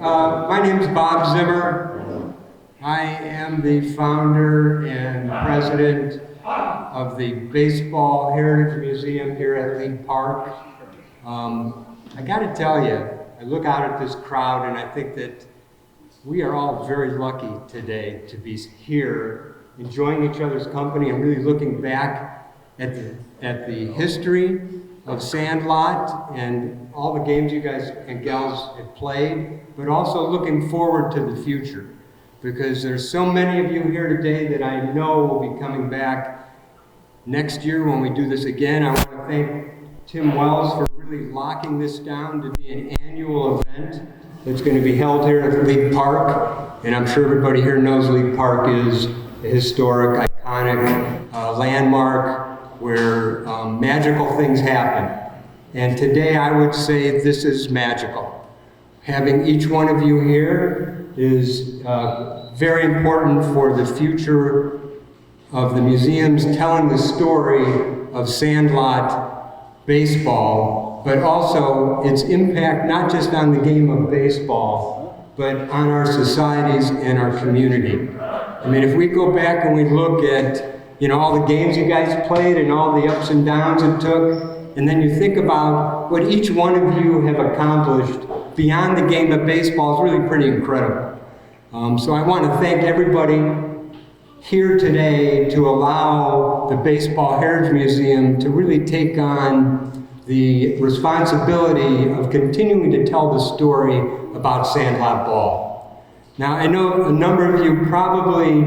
My name's Bob Zimmer. I am the founder and president of the Baseball Heritage Museum here at League Park. I got to tell you, I look out at this crowd and I think that we are all very lucky today to be here, enjoying each other's company and really looking back at the history of Sandlot and all the games you guys and gals have played, but also looking forward to the future. Because there's so many of you here today that I know will be coming back next year when we do this again. I want to thank Tim Wells for really locking this down to be an annual event that's going to be held here at League Park. And I'm sure everybody here knows League Park is a historic, iconic landmark where magical things happen. And today I would say this is magical. Having each one of you here is very important for the future of the museums telling the story of Sandlot baseball, but also its impact not just on the game of baseball, but on our societies and our community. I mean, if we go back and we look at all the games you guys played and all the ups and downs it took, and then you think about what each one of you have accomplished beyond the game of baseball is really pretty incredible. So I want to thank everybody here today to allow the Baseball Heritage Museum to really take on the responsibility of continuing to tell the story about Sandlot ball. Now, I know a number of you probably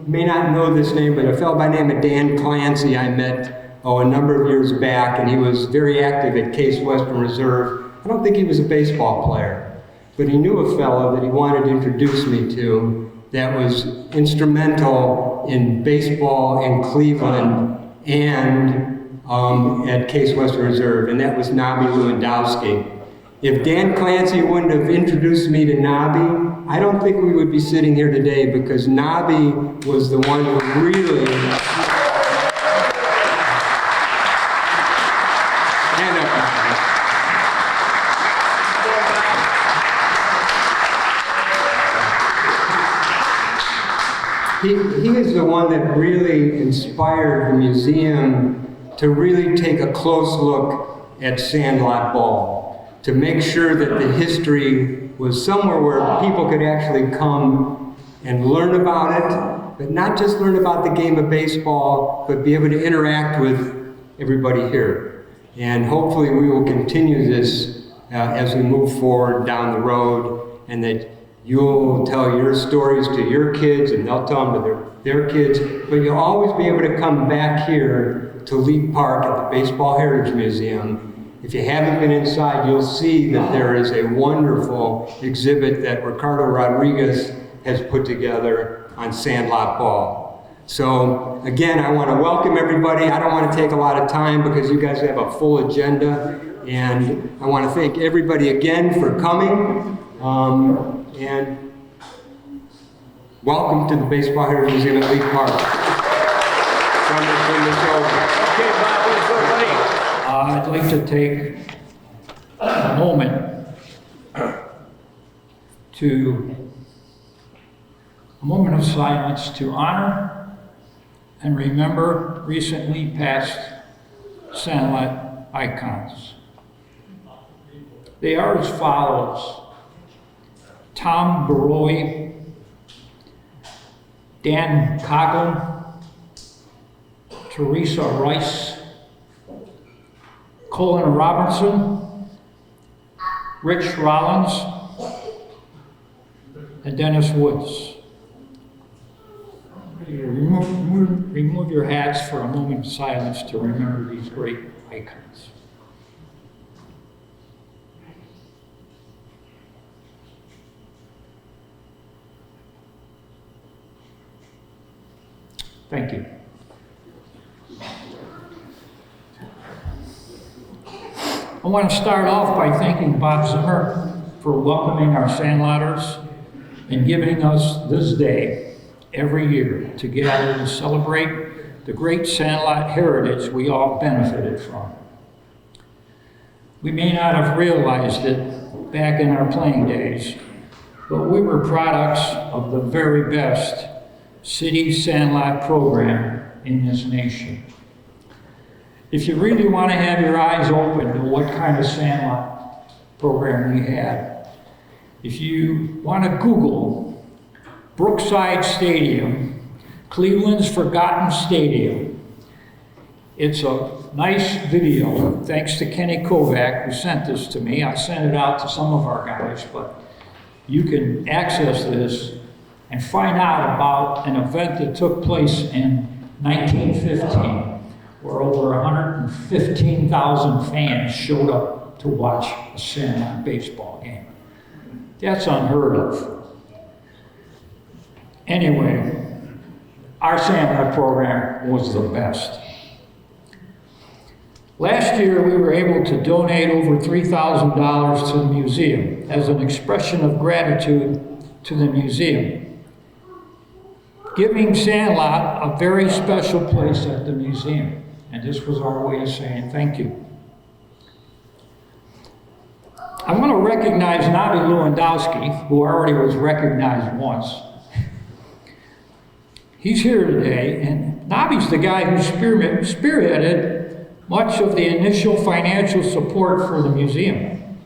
may not know this name, but a fellow by the name of Dan Clancy I met a number of years back, and he was very active at Case Western Reserve. I don't think he was a baseball player, but he knew a fellow that he wanted to introduce me to that was instrumental in baseball in Cleveland and at Case Western Reserve, and that was Nobby Lewandowski. If Dan Clancy wouldn't have introduced me to Nobby, I don't think we would be sitting here today, because Nobby was the one who really He is the one that really inspired the museum to really take a close look at Sandlot ball, to make sure that the history was somewhere where people could actually come and learn about it, but not just learn about the game of baseball, but be able to interact with everybody here. And hopefully we will continue this as we move forward down the road, and that you'll tell your stories to your kids and they'll tell them to their kids, but you'll always be able to come back here to League Park at the Baseball Heritage Museum. If you haven't been inside, you'll see that there is a wonderful exhibit that Ricardo Rodriguez has put together on Sandlot ball. So again, I want to welcome everybody. I don't want to take a lot of time because you guys have a full agenda, and I want to thank everybody again for coming. And welcome to the Baseball Heritage Museum at League Park. I'd like to take a moment of silence to honor and remember recently passed Sandlot icons. They are as follows: Tom Baroy, Dan Coughlin, Teresa Rice, Colin Robinson, Rich Rollins, and Dennis Woods. Remove your hats for a moment of silence to remember these great icons. Thank you. I want to start off by thanking Bob Zimmer for welcoming our Sandlotters and giving us this day every year to gather and celebrate the great Sandlot heritage we all benefited from. We may not have realized it back in our playing days, but we were products of the very best city Sandlot program in this nation. If you really want to have your eyes open to what kind of Sandlot program we had, if you want to Google Brookside Stadium, Cleveland's Forgotten Stadium, it's a nice video, thanks to Kenny Kovac, who sent this to me. I sent it out to some of our guys, but you can access this and find out about an event that took place in 1915, where over 115,000 fans showed up to watch a Sandlot baseball game. That's unheard of. Anyway, our Sandlot program was the best. Last year, we were able to donate over $3,000 to the museum as an expression of gratitude to the museum, giving Sandlot a very special place at the museum. And this was our way of saying thank you. I'm going to recognize Nabi Lewandowski, who already was recognized once. He's here today, and Nabi's the guy who spearheaded much of the initial financial support for the museum.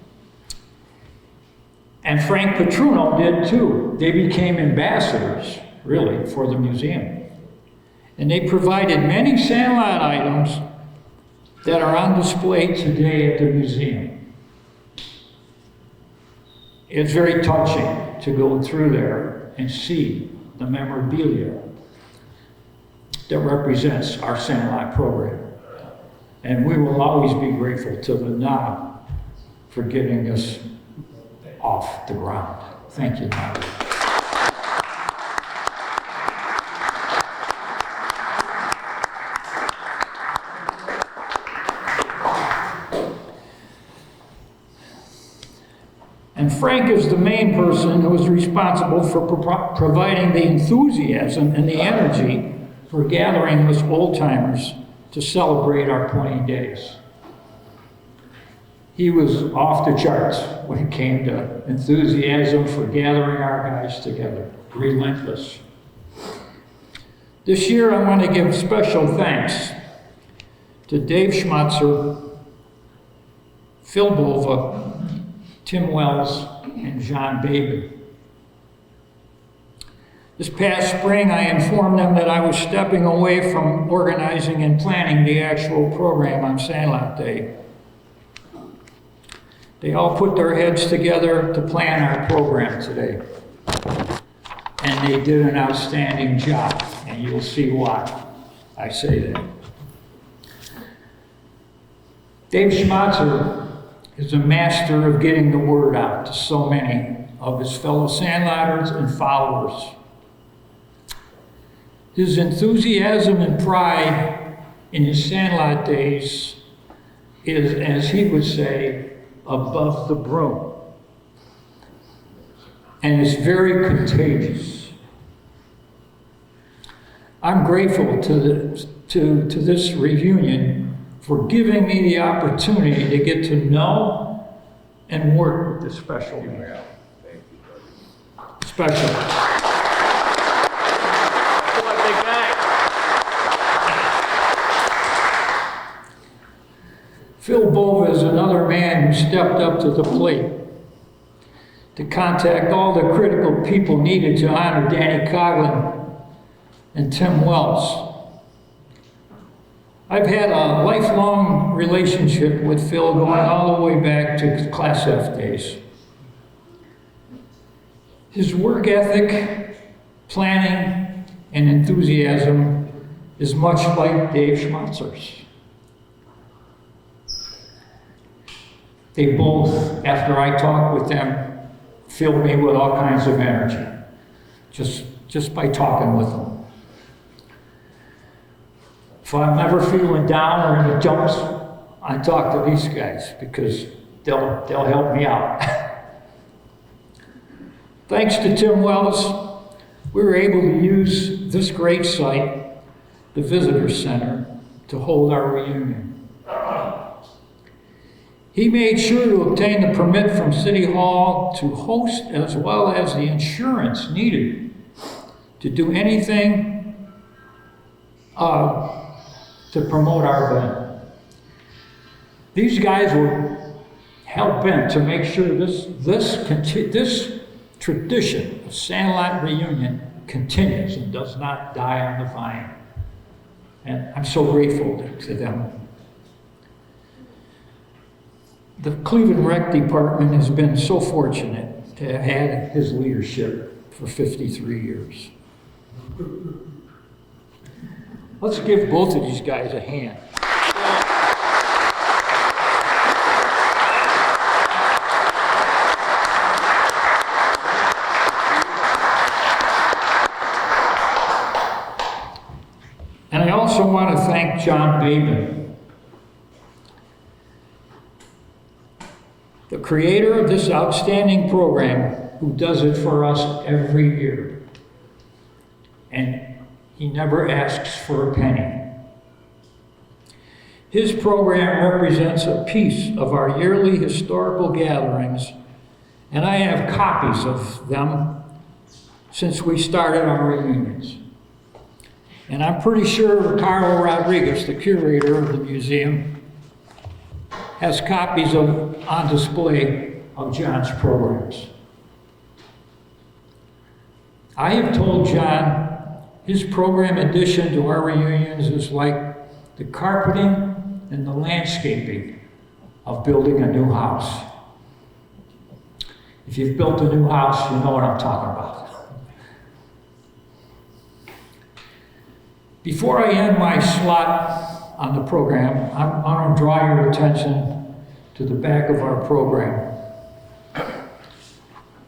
And Frank Petruno did too. They became ambassadors, really, for the museum. And they provided many Sandlot items that are on display today at the museum. It's very touching to go through there and see the memorabilia that represents our Sandlot program. And we will always be grateful to the Knob for getting us off the ground. Thank you, Knob. And Frank is the main person who is responsible for providing the enthusiasm and the energy for gathering us old-timers to celebrate our 20 days. He was off the charts when it came to enthusiasm for gathering our guys together, relentless. This year I want to give special thanks to Dave Schmatzer, Phil Bova, Tim Wells, and John Babin. This past spring, I informed them that I was stepping away from organizing and planning the actual program on Sandlot Day. They all put their heads together to plan our program today. And they did an outstanding job, and you'll see why I say that. Dave Schmatzer is a master of getting the word out to so many of his fellow Sandlotters and followers. His enthusiasm and pride in his Sandlot days is, as he would say, above the broom. And it's very contagious. I'm grateful to this reunion for giving me the opportunity to get to know and work with this special man. Special. Phil Bova is another man who stepped up to the plate to contact all the critical people needed to honor Danny Coughlin and Tim Wells. I've had a lifelong relationship with Phil going all the way back to Class F days. His work ethic, planning, and enthusiasm is much like Dave Schmatzer's. They both, after I talk with them, fill me with all kinds of energy, just by talking with them. If I'm ever feeling down or in the dumps, I talk to these guys because they'll help me out. Thanks to Tim Wells, we were able to use this great site, the Visitor Center, to hold our reunion. He made sure to obtain the permit from City Hall to host, as well as the insurance needed to do anything to promote our event. These guys were hell-bent to make sure this tradition of Sandlot reunion continues and does not die on the vine. And I'm so grateful to them. The Cleveland Rec Department has been so fortunate to have had his leadership for 53 years. Let's give both of these guys a hand. And I also want to thank John Baben, the creator of this outstanding program, who does it for us every year. And he never asks for a penny. His program represents a piece of our yearly historical gatherings, and I have copies of them since we started our reunions. And I'm pretty sure Carlo Rodriguez, the curator of the museum, has copies on display of John's programs. I have told John his program addition to our reunions is like the carpeting and the landscaping of building a new house. If you've built a new house, you know what I'm talking about. Before I end my slot on the program, I'm going to draw your attention to the back of our program,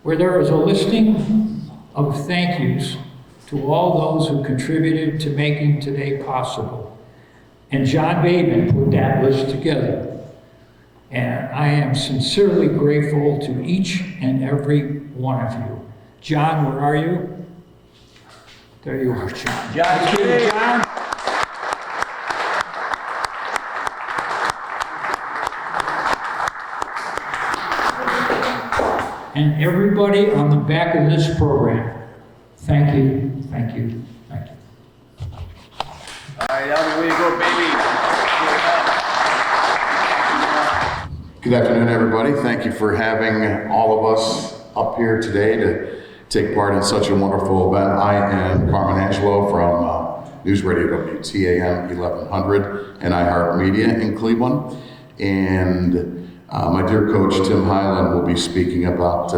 where there is a listing of thank yous to all those who contributed to making today possible. And John Baben put that list together. And I am sincerely grateful to each and every one of you. John, where are you? There you are, John. Thank you, John. And everybody on the back of this program, thank you, thank you, thank you. All right, Elmer, way to go, baby. Good afternoon, everybody. Thank you for having all of us up here today to take part in such a wonderful event. I am Carmen Angelo from News Radio WTAM 1100 and iHeartMedia in Cleveland. And my dear coach, Tim Highland, will be speaking about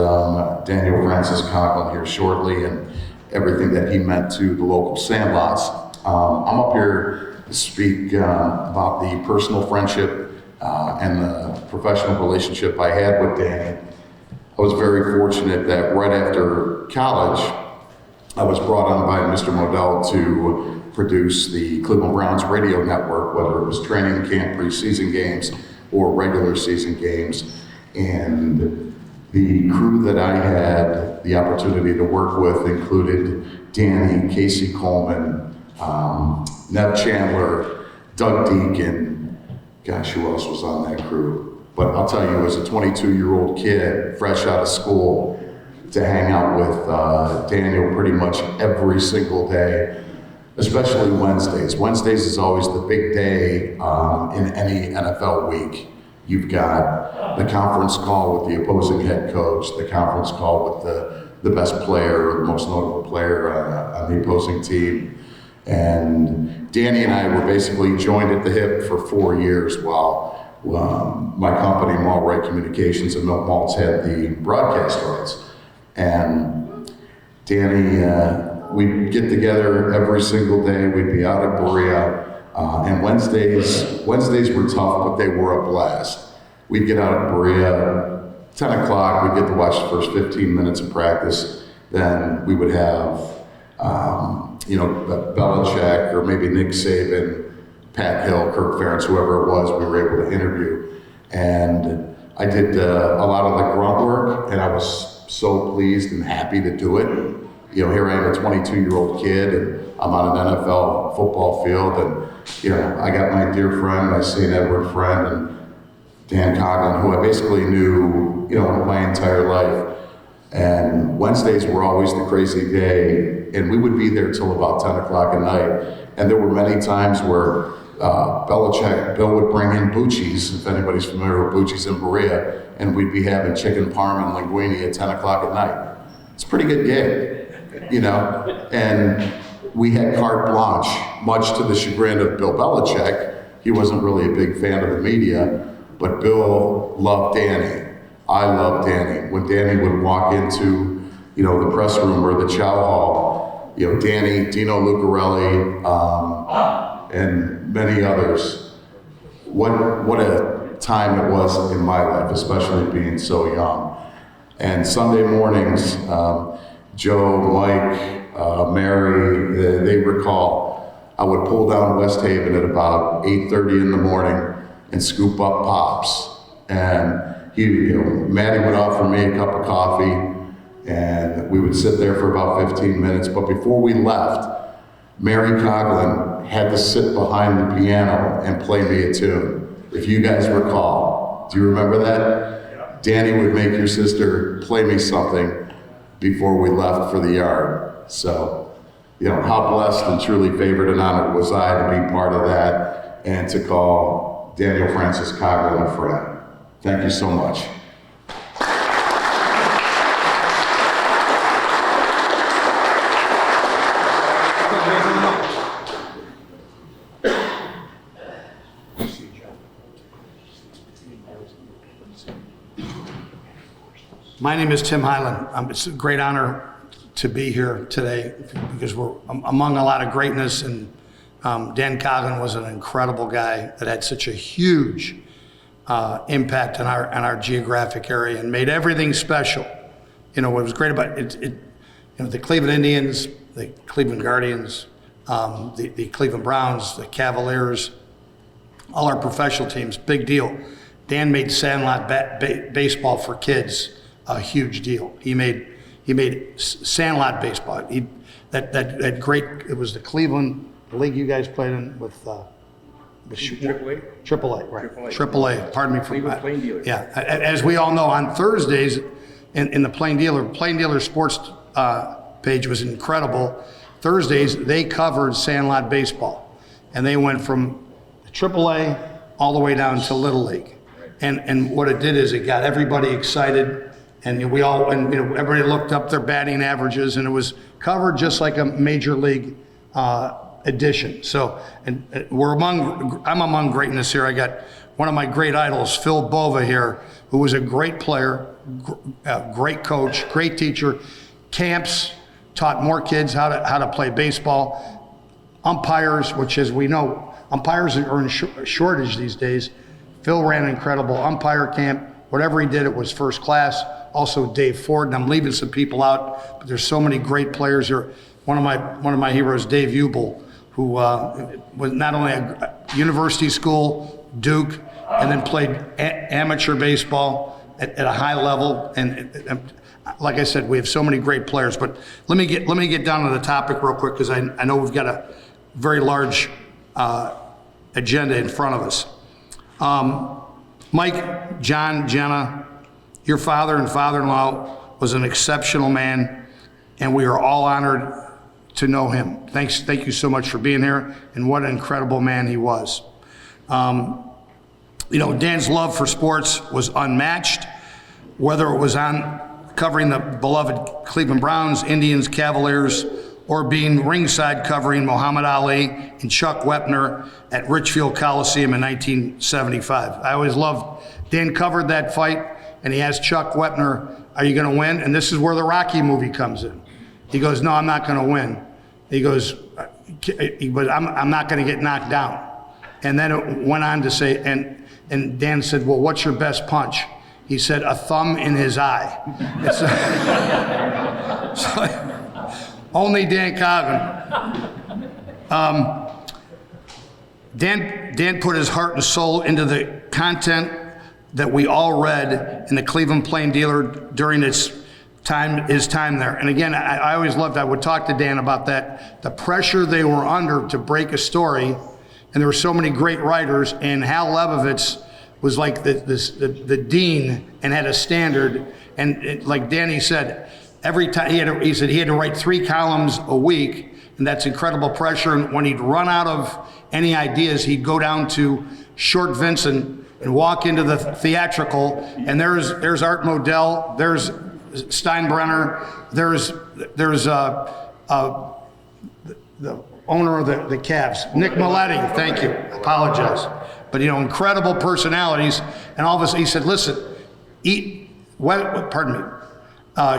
Daniel Francis Coughlin here shortly and everything that he meant to the local Sandlots. I'm up here to speak about the personal friendship and the professional relationship I had with Danny. I was very fortunate that right after college, I was brought on by Mr. Modell to produce the Cleveland Browns radio network, whether it was training camp, preseason games, or regular season games. And the crew that I had the opportunity to work with included Danny, Casey Coleman, Nev Chandler, Doug Deacon. Gosh, who else was on that crew? But I'll tell you, as a 22-year-old kid, fresh out of school, to hang out with Daniel pretty much every single day, especially Wednesdays. Wednesdays is always the big day in any NFL week. You've got the conference call with the opposing head coach, the conference call with the best player or the most notable player on the opposing team. And Danny and I were basically joined at the hip for 4 years while my company, Mallright Communications and Milk Malts, had the broadcast rights. And Danny, we'd get together every single day. We'd be out at Berea. And Wednesdays were tough, but they were a blast. We'd get out at Berea, 10 o'clock, we'd get to watch the first 15 minutes of practice. Then we would have, Belichick or maybe Nick Saban, Pat Hill, Kirk Ferentz, whoever it was, we were able to interview. And I did a lot of the grunt work, and I was so pleased and happy to do it. You know, here I am, a 22-year-old kid, and I'm on an NFL football field, and I got my dear friend, my St. Edward friend, and Dan Coughlin, who I basically knew, my entire life. And Wednesdays were always the crazy day, and we would be there till about 10 o'clock at night. And there were many times where Bill would bring in Bucci's, if anybody's familiar with Bucci's in Berea, and we'd be having chicken parm and linguine at 10 o'clock at night. It's a pretty good gig, and we had carte blanche, much to the chagrin of Bill Belichick. He wasn't really a big fan of the media, but Bill loved Danny. I loved Danny. When Danny would walk into, the press room or the chow hall, Danny, Dino Lucarelli, and many others. What a time it was in my life, especially being so young. And Sunday mornings, Joe, Mike, Mary, they recall, I would pull down West Haven at about 8:30 in the morning and scoop up Pops. And Maddie would offer me a cup of coffee, and we would sit there for about 15 minutes. But before we left, Mary Coughlin had to sit behind the piano and play me a tune. If you guys recall, do you remember that? Danny would make your sister play me something before we left for the yard. So, how blessed and truly favored and honored was I to be part of that and to call Daniel Francis Coughlin a friend. Thank you so much. My name is Tim Highland. It's a great honor to be here today because we're among a lot of greatness, and Dan Coughlin was an incredible guy that had such a huge impact on our geographic area and made everything special. What was great about it, the Cleveland Indians, the Cleveland Guardians, the Cleveland Browns, the Cavaliers, all our professional teams, big deal. Dan made Sandlot baseball for kids a huge deal. He made Sandlot baseball. That great. It was the Cleveland league you guys played in with AAA? AAA, right? AAA. AAA. Pardon me for Cleveland Plain Dealers. Yeah, as we all know, on Thursdays in the Plain Dealer Sports page was incredible. Thursdays they covered Sandlot baseball, and they went from AAA all the way down to Little League. And what it did is it got everybody excited. And everybody looked up their batting averages, and it was covered just like a major league edition. So, I'm among greatness here. I got one of my great idols, Phil Bova here, who was a great player, great coach, great teacher. Camps taught more kids how to play baseball. Umpires, which as we know, umpires are in shortage these days. Phil ran an incredible umpire camp. Whatever he did, it was first class. Also Dave Ford, and I'm leaving some people out, but there's so many great players here. One of my heroes, Dave Ubel, who was not only a university school, Duke, and then played amateur baseball at a high level. And like I said, we have so many great players. But let me get down to the topic real quick, because I know we've got a very large agenda in front of us. Mike, John, Jenna, your father and father-in-law was an exceptional man, and we are all honored to know him. Thank you so much for being here, and what an incredible man he was. Dan's love for sports was unmatched, whether it was on covering the beloved Cleveland Browns, Indians, Cavaliers, or being ringside covering Muhammad Ali and Chuck Wepner at Richfield Coliseum in 1975. I always loved, Dan covered that fight, and he asked Chuck Wepner, "Are you going to win?" And this is where the Rocky movie comes in. He goes, "No, I'm not going to win." He goes, "But I'm not going to get knocked down." And then it went on to say, and Dan said, "Well, what's your best punch?" He said, "A thumb in his eye." Only Dan Coughlin. Dan put his heart and soul into the content that we all read in the Cleveland Plain Dealer during his time there. And again, I always loved, I would talk to Dan about that, the pressure they were under to break a story. And there were so many great writers, and Hal Lebovitz was like the dean and had a standard. And like Danny said, every time he said he had to write 3 columns a week, and that's incredible pressure. And when he'd run out of any ideas, he'd go down to Short Vincent and walk into the theatrical, and there's Art Modell, there's Steinbrenner, there's the owner of the Cavs, Nick Maletti, thank you, apologize. But you know, incredible personalities, and all of us, he said, listen,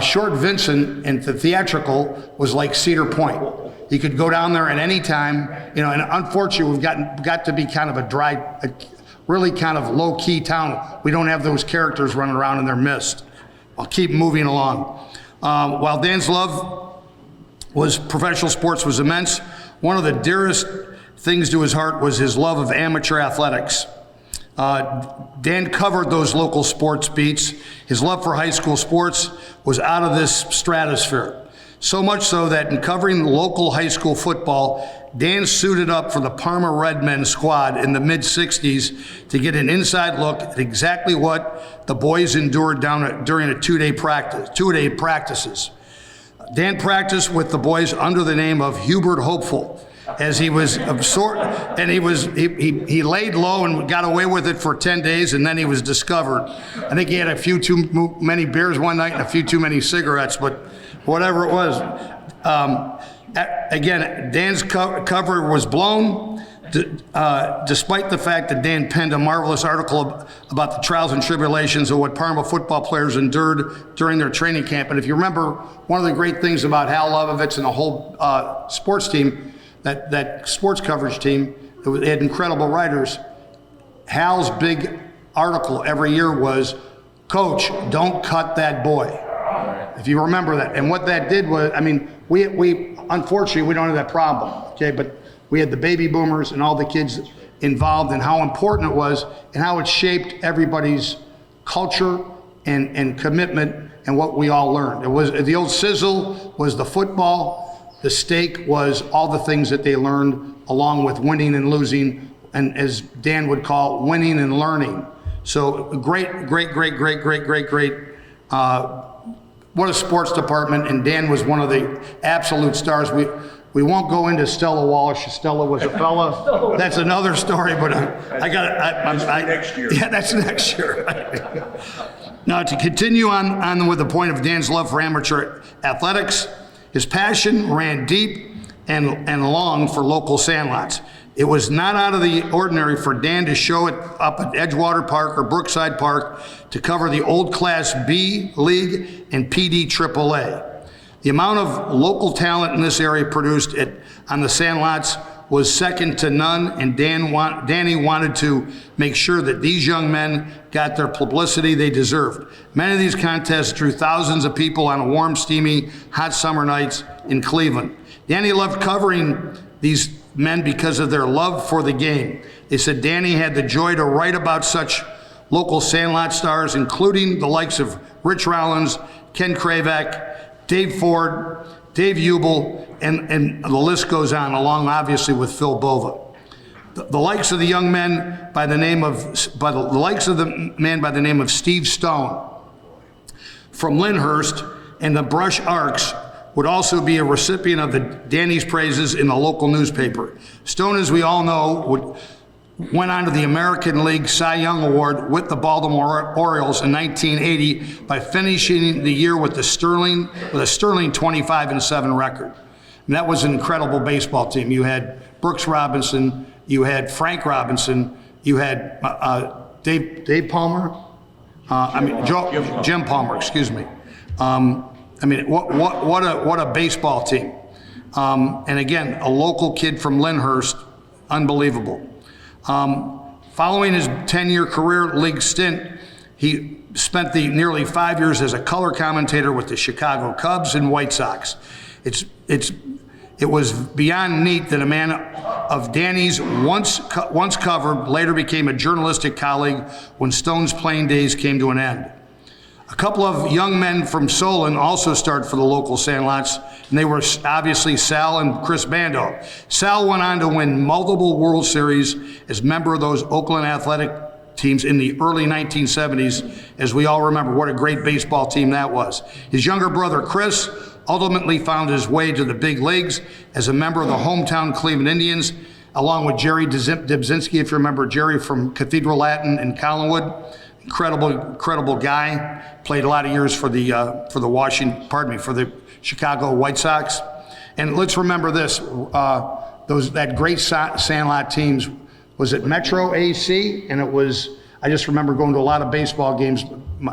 Short Vincent and the theatrical was like Cedar Point. You could go down there at any time, you know, and unfortunately we've got to be kind of a really kind of low-key town. We don't have those characters running around in their midst. I'll keep moving along. While Dan's love was professional sports was immense, one of the dearest things to his heart was his love of amateur athletics. Dan covered those local sports beats. His love for high school sports was out of this stratosphere. So much so that in covering local high school football, Dan suited up for the Parma Redmen squad in the mid-'60s to get an inside look at exactly what the boys endured during a two-day practices. Dan practiced with the boys under the name of Hubert Hopeful, as he was absorbed, and he laid low and got away with it for 10 days, and then he was discovered. I think he had a few too many beers one night and a few too many cigarettes, but whatever it was. Again, Dan's cover was blown, despite the fact that Dan penned a marvelous article about the trials and tribulations of what Parma football players endured during their training camp. And if you remember, one of the great things about Hal Levovitz and the whole sports team, that sports coverage team, they had incredible writers. Hal's big article every year was, "Coach, don't cut that boy." If you remember that. And what that did was, I mean, we unfortunately, we don't have that problem, okay? But we had the baby boomers and all the kids involved, and how important it was and how it shaped everybody's culture and commitment and what we all learned. It was, the old sizzle was the football. The steak was all the things that they learned, along with winning and losing, and as Dan would call, winning and learning. So great. What a sports department, and Dan was one of the absolute stars. We won't go into Stella Walsh. Stella was a fella. That's another story, but next year. Yeah, that's next year. Now, to continue on with the point of Dan's love for amateur athletics, his passion ran deep and long for local Sandlots. It was not out of the ordinary for Dan to show it up at Edgewater Park or Brookside Park to cover the old Class B League and PD AAA. The amount of local talent in this area produced on the Sandlots was second to none, and Danny wanted to make sure that these young men got their publicity they deserved. Many of these contests drew thousands of people on warm, steamy, hot summer nights in Cleveland. Danny loved covering these men because of their love for the game. They said Danny had the joy to write about such local Sandlot stars, including the likes of Rich Rollins, Ken Kravak, Dave Ford, Dave Hubel, and the list goes on, along obviously with Phil Bova. The likes of the young men by the name of, man by the name of Steve Stone from Lyndhurst and the Brush Arcs would also be a recipient of the Danny's praises in the local newspaper. Stone, as we all know, went on to the American League Cy Young Award with the Baltimore Orioles in 1980 by finishing the year with a sterling 25-7 record. And that was an incredible baseball team. You had Brooks Robinson, you had Frank Robinson, you had Dave Palmer, Jim Palmer, excuse me. What a baseball team. And again, a local kid from Lyndhurst, unbelievable. Following his 10-year career league stint, he spent the nearly 5 years as a color commentator with the Chicago Cubs and White Sox. It was beyond neat that a man of Danny's once covered later became a journalistic colleague when Stone's playing days came to an end. A couple of young men from Solon also started for the local Sandlots, and they were obviously Sal and Chris Bando. Sal went on to win multiple World Series as member of those Oakland Athletic teams in the early 1970s, as we all remember what a great baseball team that was. His younger brother, Chris, ultimately found his way to the big leagues as a member of the hometown Cleveland Indians, along with Jerry Dybzinski, if you remember Jerry from Cathedral Latin in Collinwood. Incredible guy. Played a lot of years for the Chicago White Sox. And let's remember this, that great Sandlot teams was at Metro AC, and I just remember going to a lot of baseball games.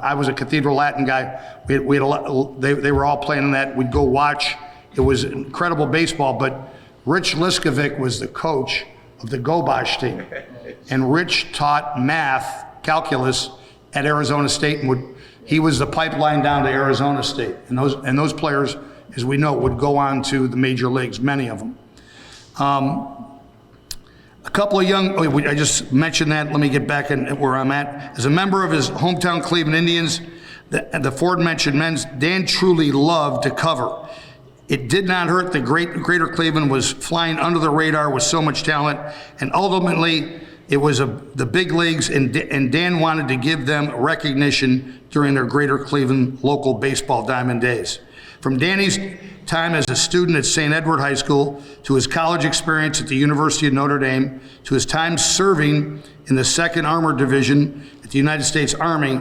I was a Cathedral Latin guy. We had a lot, they were all playing in that. We'd go watch. It was incredible baseball, but Rich Liskovic was the coach of the Gobosh team. And Rich taught math, calculus, at Arizona State, and he was the pipeline down to Arizona State. And those players, as we know, would go on to the major leagues, many of them. A couple of I just mentioned that. Let me get back in where I'm at. As a member of his hometown Cleveland Indians, the aforementioned men's, Dan truly loved to cover. It did not hurt that Greater Cleveland was flying under the radar with so much talent, and ultimately it was the big leagues, and Dan wanted to give them recognition during their Greater Cleveland local baseball diamond days. From Danny's time as a student at St. Edward High School, to his college experience at the University of Notre Dame, to his time serving in the 2nd Armored Division at the United States Army,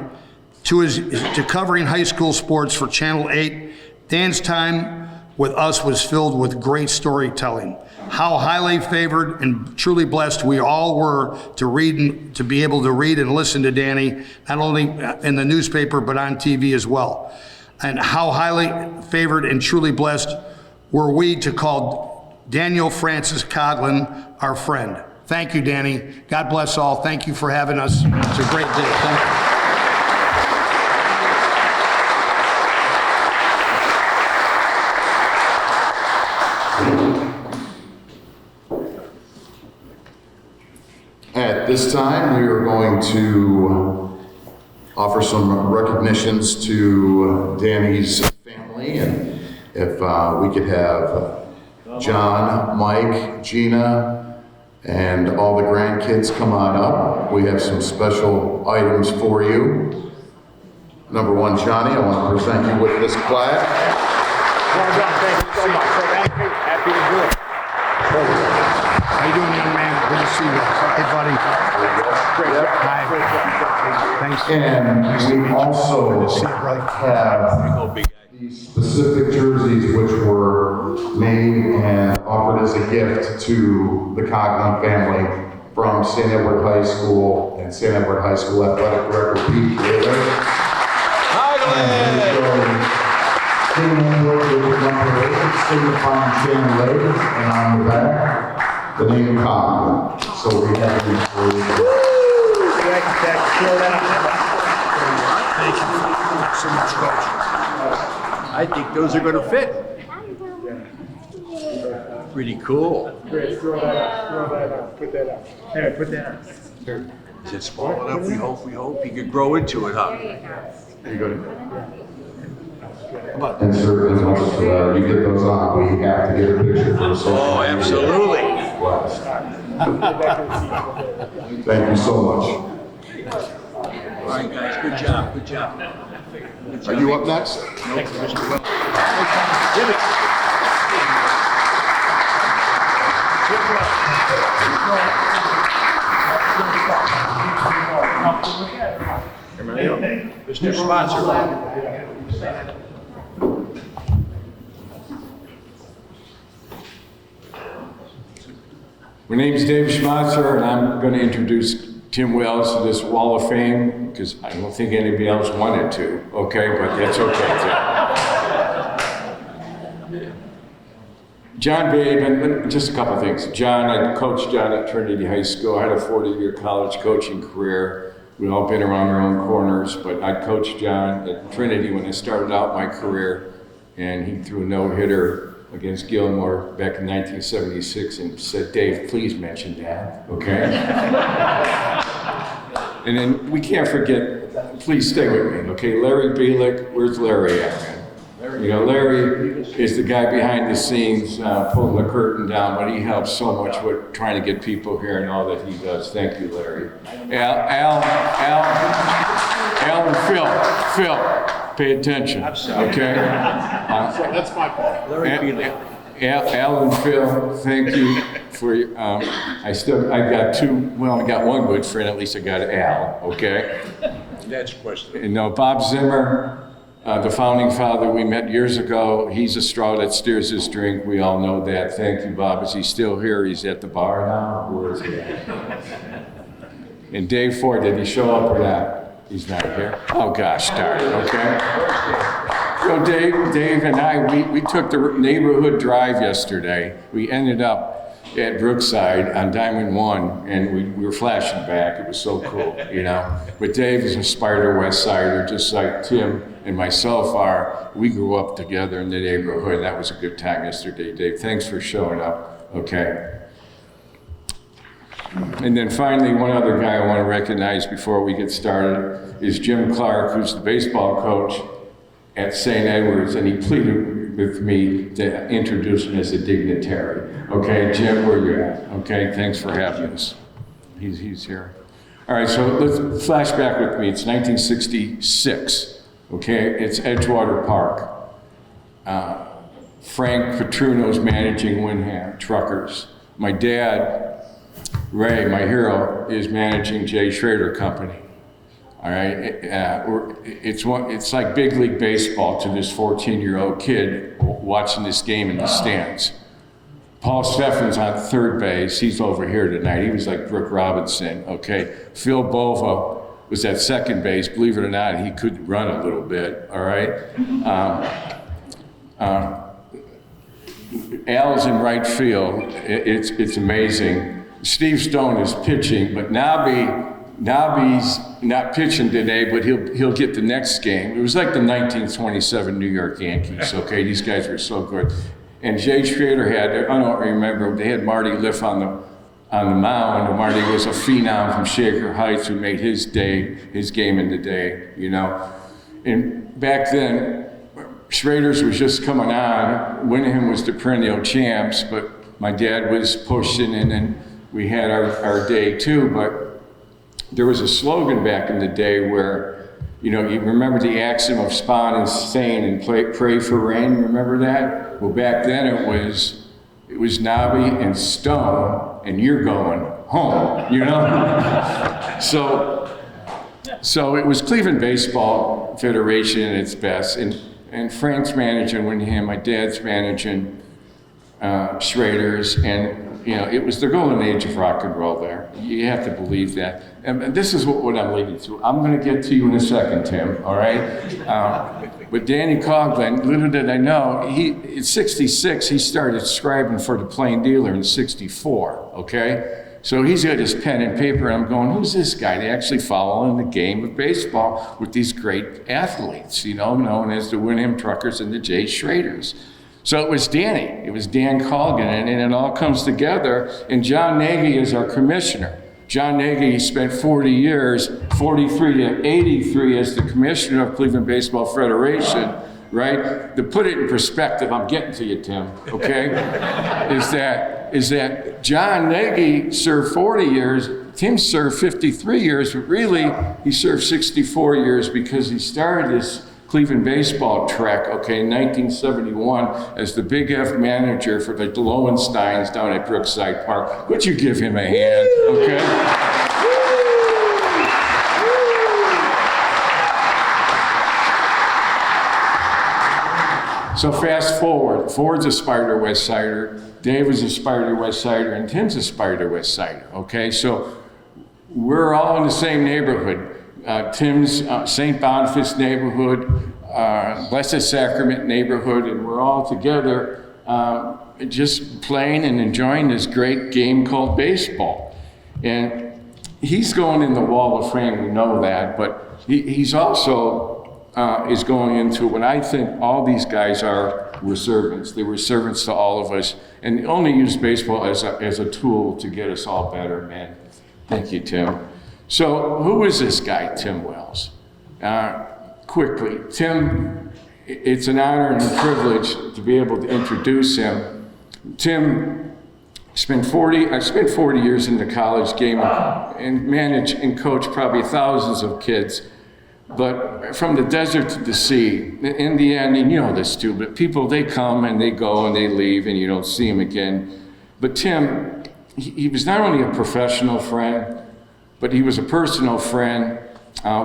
to covering high school sports for Channel 8, Dan's time with us was filled with great storytelling. How highly favored and truly blessed we all were to be able to read and listen to Danny, not only in the newspaper, but on TV as well. And how highly favored and truly blessed were we to call Daniel Francis Coughlin our friend. Thank you, Danny. God bless all. Thank you for having us. It's a great day. Thank you. At this time, we are going to offer some recognitions to Danny's family, and if we could have John, Mike, Gina, and all the grandkids come on up. We have some special items for you. Number one, Johnny, I want to present you with this plaque. Well done, thank you so much. Happy to do it. How you doing, young man? Good to see you. Hey, buddy. Great job. Hi. Thanks. And we also have these specific jerseys which were made and offered as a gift to the Coughlin family from St. Edward High School and St. Edward High School Athletic Director Pete Taylor. Signifying Channel 8, and on the back, the name of Coughlin. So we have these for you. Thank you so much, Coach. I think those are going to fit. Pretty cool. Chris, throw that up, put that up. Hey, put that up. Is it small enough? We hope. He could grow into it, huh? There you go. And sir, as much as you get those on, we have to get a picture for the social Oh, media. absolutely. Thank you so much. All right, guys, good job, good job. Are you up next? Thanks, Mr. Wells. Give it. Mr. Sponsor. My name's Dave Schmatzer, and I'm going to introduce Tim Wells to this Wall of Fame, because I don't think anybody else wanted to, okay? But that's okay, too. John Babe, and just a couple things. John, I coached John at Trinity High School. I had a 40-year college coaching career. We've all been around our own corners, but I coached John at Trinity when I started out my career, and he threw a no-hitter against Gilmore back in 1976 and said, Dave, please mention that, okay? And then we can't forget, please stay with me, okay? Larry Bielek, where's Larry at, man? Larry is the guy behind the scenes pulling the curtain down, but he helps so much with trying to get people here and all that he does. Thank you, Larry. Al and Phil, pay attention, okay? That's my part. Al and Phil, thank you for, I got one good friend, at least I got Al, okay? That's your question. And no, Bob Zimmer, the founding father we met years ago, he's a straw that steers this drink. We all know that. Thank you, Bob. Is he still here? He's at the bar now? Where is he at? And Dave Ford, did he show up or not? He's not here. Oh gosh, darn it, okay? So Dave and I, we took the neighborhood drive yesterday. We ended up at Brookside on Diamond One, and we were flashing back. It was so cool, But Dave is a Spider West Sider, just like Tim and myself are. We grew up together in the neighborhood. That was a good time yesterday, Dave. Thanks for showing up, okay? And then finally, one other guy I want to recognize before we get started is Jim Clark, who's the baseball coach at St. Edward's, and he pleaded with me to introduce him as a dignitary. Okay, Jim, where you at? Okay, thanks for having us. He's here. All right, so let's flash back with me. It's 1966. Okay, it's Edgewater Park. Frank Petruno's managing Wyndham Truckers. My dad, Ray, my hero, is managing Jay Schrader Company. All right, it's like big league baseball to this 14-year-old kid watching this game in the stands. Paul Steffen's on third base. He's over here tonight. He was like Brooke Robinson. Okay, Phil Bova was at second base. Believe it or not, he could run a little bit. All right. Al's in right field. It's amazing. Steve Stone is pitching, but Nobby's not pitching today, but he'll get the next game. It was like the 1927 New York Yankees, okay? These guys were so good. And Jay Schrader I don't remember, they had Marty Liff on the mound. And Marty was a phenom from Shaker Heights who made his game in the day, And back then, Schrader's was just coming on. Wyndham was the perennial champs, but my dad was pushing, and then we had our day too, but there was a slogan back in the day where, you remember the axiom of spawn and stain and pray for rain, remember that? Well, back then it was Nobby and Stone, and you're going home, So it was Cleveland Baseball Federation at its best, and Frank's managing Wyndham, my dad's managing Schrader's, and it was the golden age of rock and roll there. You have to believe that. And this is what I'm leading to. I'm going to get to you in a second, Tim, all right? But Danny Coughlin, little did I know, at 66, he started scribing for the Plain Dealer in 64, okay? So he's got his pen and paper, and I'm going, who's this guy? They actually following the game of baseball with these great athletes, known as the Wyndham Truckers and the Jay Schraders. So it was Danny. It was Dan Coughlin, and it all comes together. And John Nagy is our commissioner. John Nagy spent 40 years, 43 to 83, as the commissioner of Cleveland Baseball Federation, right? To put it in perspective, I'm getting to you, Tim, okay? is that John Nagy served 40 years, Tim served 53 years, but really he served 64 years because he started this Cleveland baseball trek, okay, in 1971 as the Big F manager for the Lowensteins down at Brookside Park. Would you give him a hand, okay? So fast forward. Ford's a Spider West Sider, Dave is a Spider West Sider, and Tim's a Spider West Sider, okay? So we're all in the same neighborhood. Tim's St. Boniface neighborhood, Blessed Sacrament neighborhood, and we're all together just playing and enjoying this great game called baseball. And he's going in the Wall of Fame, we know that, but he's also is going into what I think all these guys were servants. They were servants to all of us, and only used baseball as a tool to get us all better, man. Thank you, Tim. So who is this guy, Tim Wells? Quickly, Tim it's an honor and a privilege to be able to introduce him. Tim I spent 40 years in the college game and managed and coached probably thousands of kids. But from the desert to the sea, in the end, and you know this too, but people, they come and they go and they leave and you don't see them again. But Tim, he was not only a professional friend, but he was a personal friend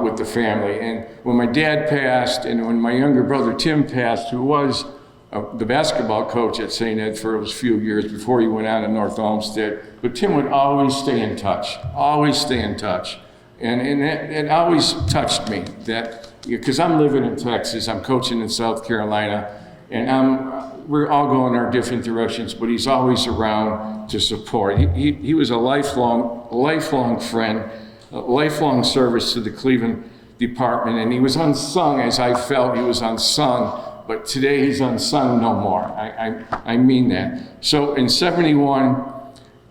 with the family. And when my dad passed and when my younger brother Tim passed, who was the basketball coach at St. Ed for a few years before he went out to North Olmsted, but Tim would always stay in touch, always stay in touch. And it always touched me that, because I'm living in Texas, I'm coaching in South Carolina, and we're all going our different directions, but he's always around to support. He was a lifelong friend, a lifelong service to the Cleveland department, and he was unsung as I felt he was unsung. But today he's unsung no more. I mean that. So in '71,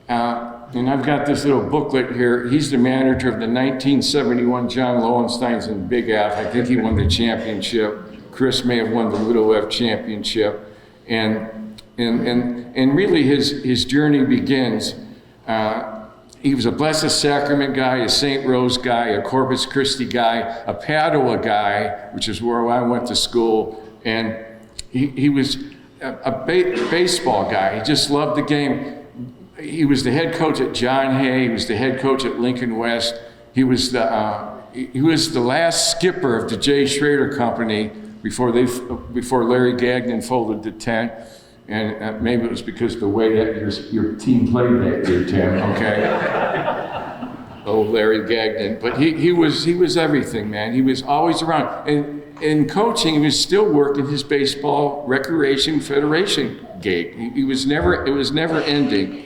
and I've got this little booklet here. He's the manager of the 1971 John Lowensteins in Big F. I think he won the championship. Chris may have won the Little F championship. And really his journey begins. He was a Blessed Sacrament guy, a St. Rose guy, a Corpus Christi guy, a Padua guy, which is where I went to school. And he was a baseball guy. He just loved the game. He was the head coach at John Hay. He was the head coach at Lincoln West. He was the last skipper of the J. Schrader Company before Larry Gagnon folded the tent. And maybe it was because of the way that your team played that year, Tim. Okay. Oh, Larry Gagnon. But he was everything, man. He was always around. And in coaching, he was still working his baseball recreation federation gig. It was never ending.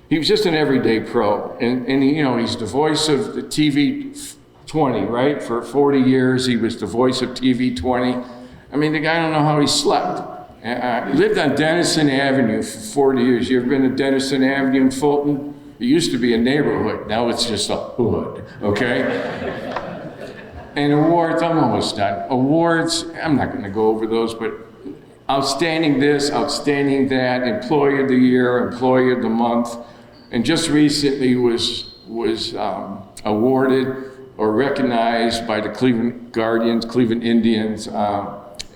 He was just an everyday pro. And he's the voice of the TV20, right? For 40 years, he was the voice of TV20. I mean, the guy, I don't know how he slept. He lived on Denison Avenue for 40 years. You ever been to Denison Avenue in Fulton? It used to be a neighborhood. Now it's just a hood, okay? And awards, I'm almost done. Awards, I'm not going to go over those, but outstanding this, outstanding that, Employee of the Year, Employee of the Month, and just recently was awarded or recognized by the Cleveland Guardians, Cleveland Indians,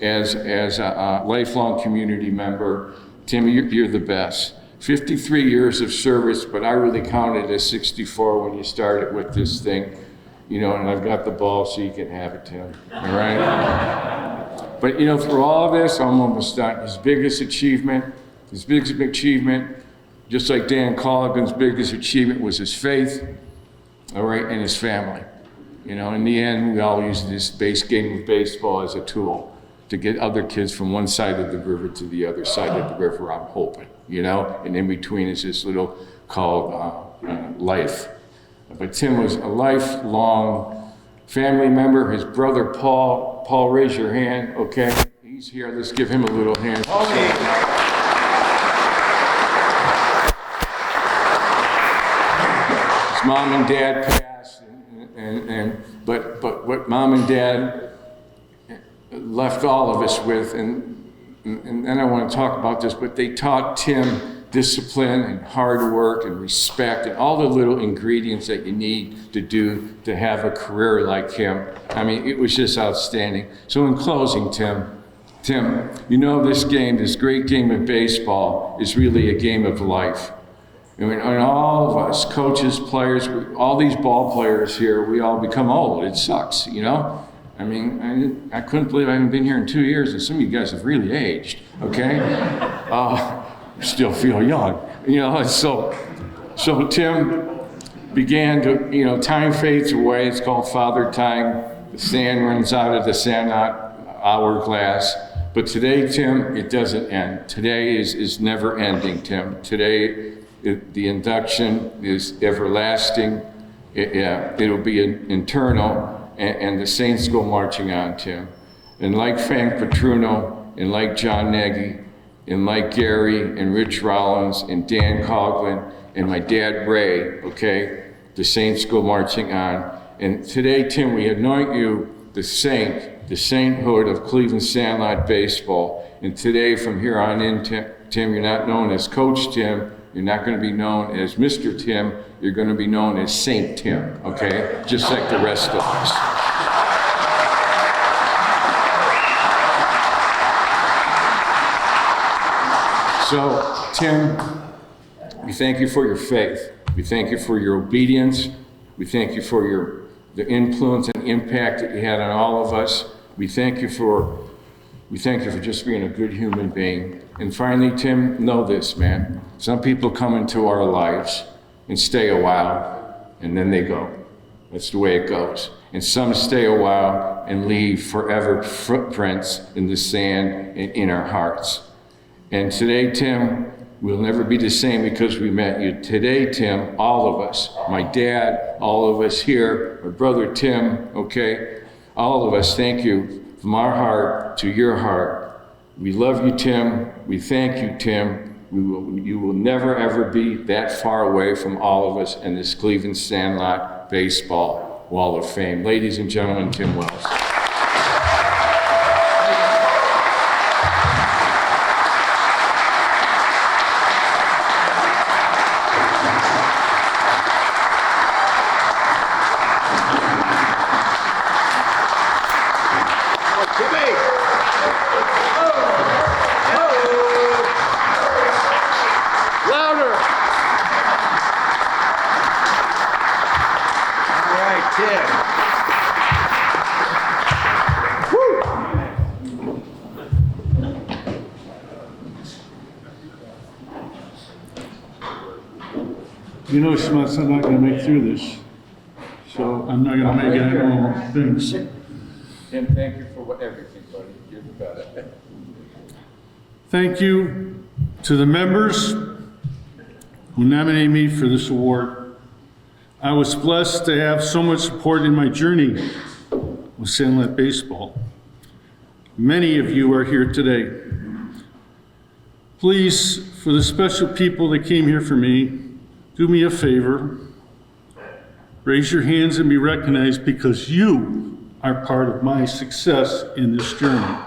as a lifelong community member. Tim, you're the best. 53 years of service, but I really counted as 64 when you started with this thing. And I've got the ball so you can have it, Tim, all right? But, through all of this, I'm almost done. His biggest achievement, just like Dan Coughlin's biggest achievement was his faith, all right, and his family. In the end, we all use this base game of baseball as a tool to get other kids from one side of the river to the other side of the river, I'm hoping, and in between is this little called life. But Tim was a lifelong family member. His brother Paul, raise your hand, okay? He's here, let's give him a little hand. His mom and dad passed, but what mom and dad left all of us with, and then I want to talk about this, but they taught Tim discipline and hard work and respect and all the little ingredients that you need to do to have a career like him. I mean, it was just outstanding. So in closing, Tim, this great game of baseball is really a game of life. And all of us, coaches, players, all these ball players here, we all become old. It sucks, I mean, I couldn't believe I haven't been here in 2 years, and some of you guys have really aged, okay? Still feel young, so Tim began to, time fades away. It's called father time. The sand runs out of the Sandlot hourglass. But today, Tim, it doesn't end. Today is never ending, Tim. Today, the induction is everlasting. It'll be internal, and the saints go marching on, Tim. And like Frank Petruno, and like John Nagy, and like Gary and Rich Rollins and Dan Coughlin and my dad Ray, the saints go marching on. And today, Tim, we anoint you the saint the sainthood of Cleveland Sandlot baseball. And today, from here on in, Tim, you're not known as Coach Tim. You're not going to be known as Mr. Tim. You're going to be known as Saint Tim, okay? Just like the rest of us. So, Tim, we thank you for your faith. We thank you for your obedience. We thank you for the influence and impact that you had on all of us. We thank you for just being a good human being. And finally, Tim, know this, man. Some people come into our lives and stay a while, and then they go. That's the way it goes. And some stay a while and leave forever footprints in the sand and in our hearts. And today, Tim, we'll never be the same because we met you. Today, Tim, all of us, my dad, all of us here, my brother Tim, okay? All of us, thank you from our heart to your heart. We love you, Tim. We thank you, Tim. You will never, ever be that far away from all of us in this Cleveland Sandlot Baseball Wall of Fame. Ladies and gentlemen, Tim Wells. You know, Schmutz, I'm not going to make through this. So I'm not going to make it on all things. Tim, thank you for everything, buddy. You're the best. Thank you to the members who nominated me for this award. I was blessed to have so much support in my journey with Sandlot Baseball. Many of you are here today. Please, for the special people that came here for me, do me a favor. Raise your hands and be recognized because you are part of my success in this journey.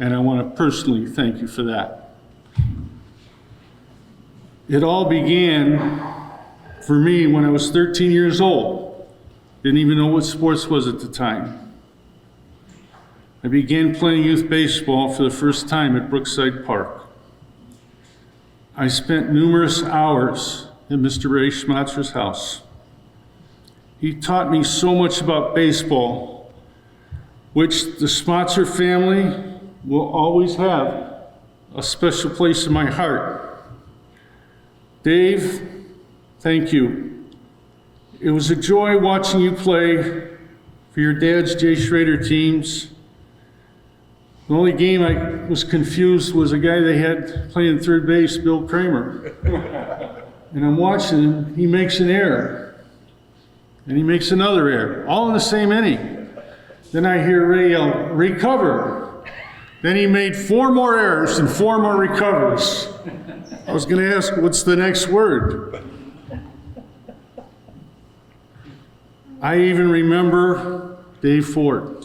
And I want to personally thank you for that. It all began for me when I was 13 years old. Didn't even know what sports was at the time. I began playing youth baseball for the first time at Brookside Park. I spent numerous hours in Mr. Ray Schmatzer's house. He taught me so much about baseball, which the Schmatzer family will always have a special place in my heart. Dave, thank you. It was a joy watching you play for your dad's Jay Schrader teams. The only game I was confused was a guy they had playing third base, Bill Kramer. And I'm watching him, he makes an error. And he makes another error, all in the same inning. Then I hear Ray yell, recover. Then he made 4 more errors and 4 more recovers. I was gonna ask, what's the next word? I even remember Dave Ford.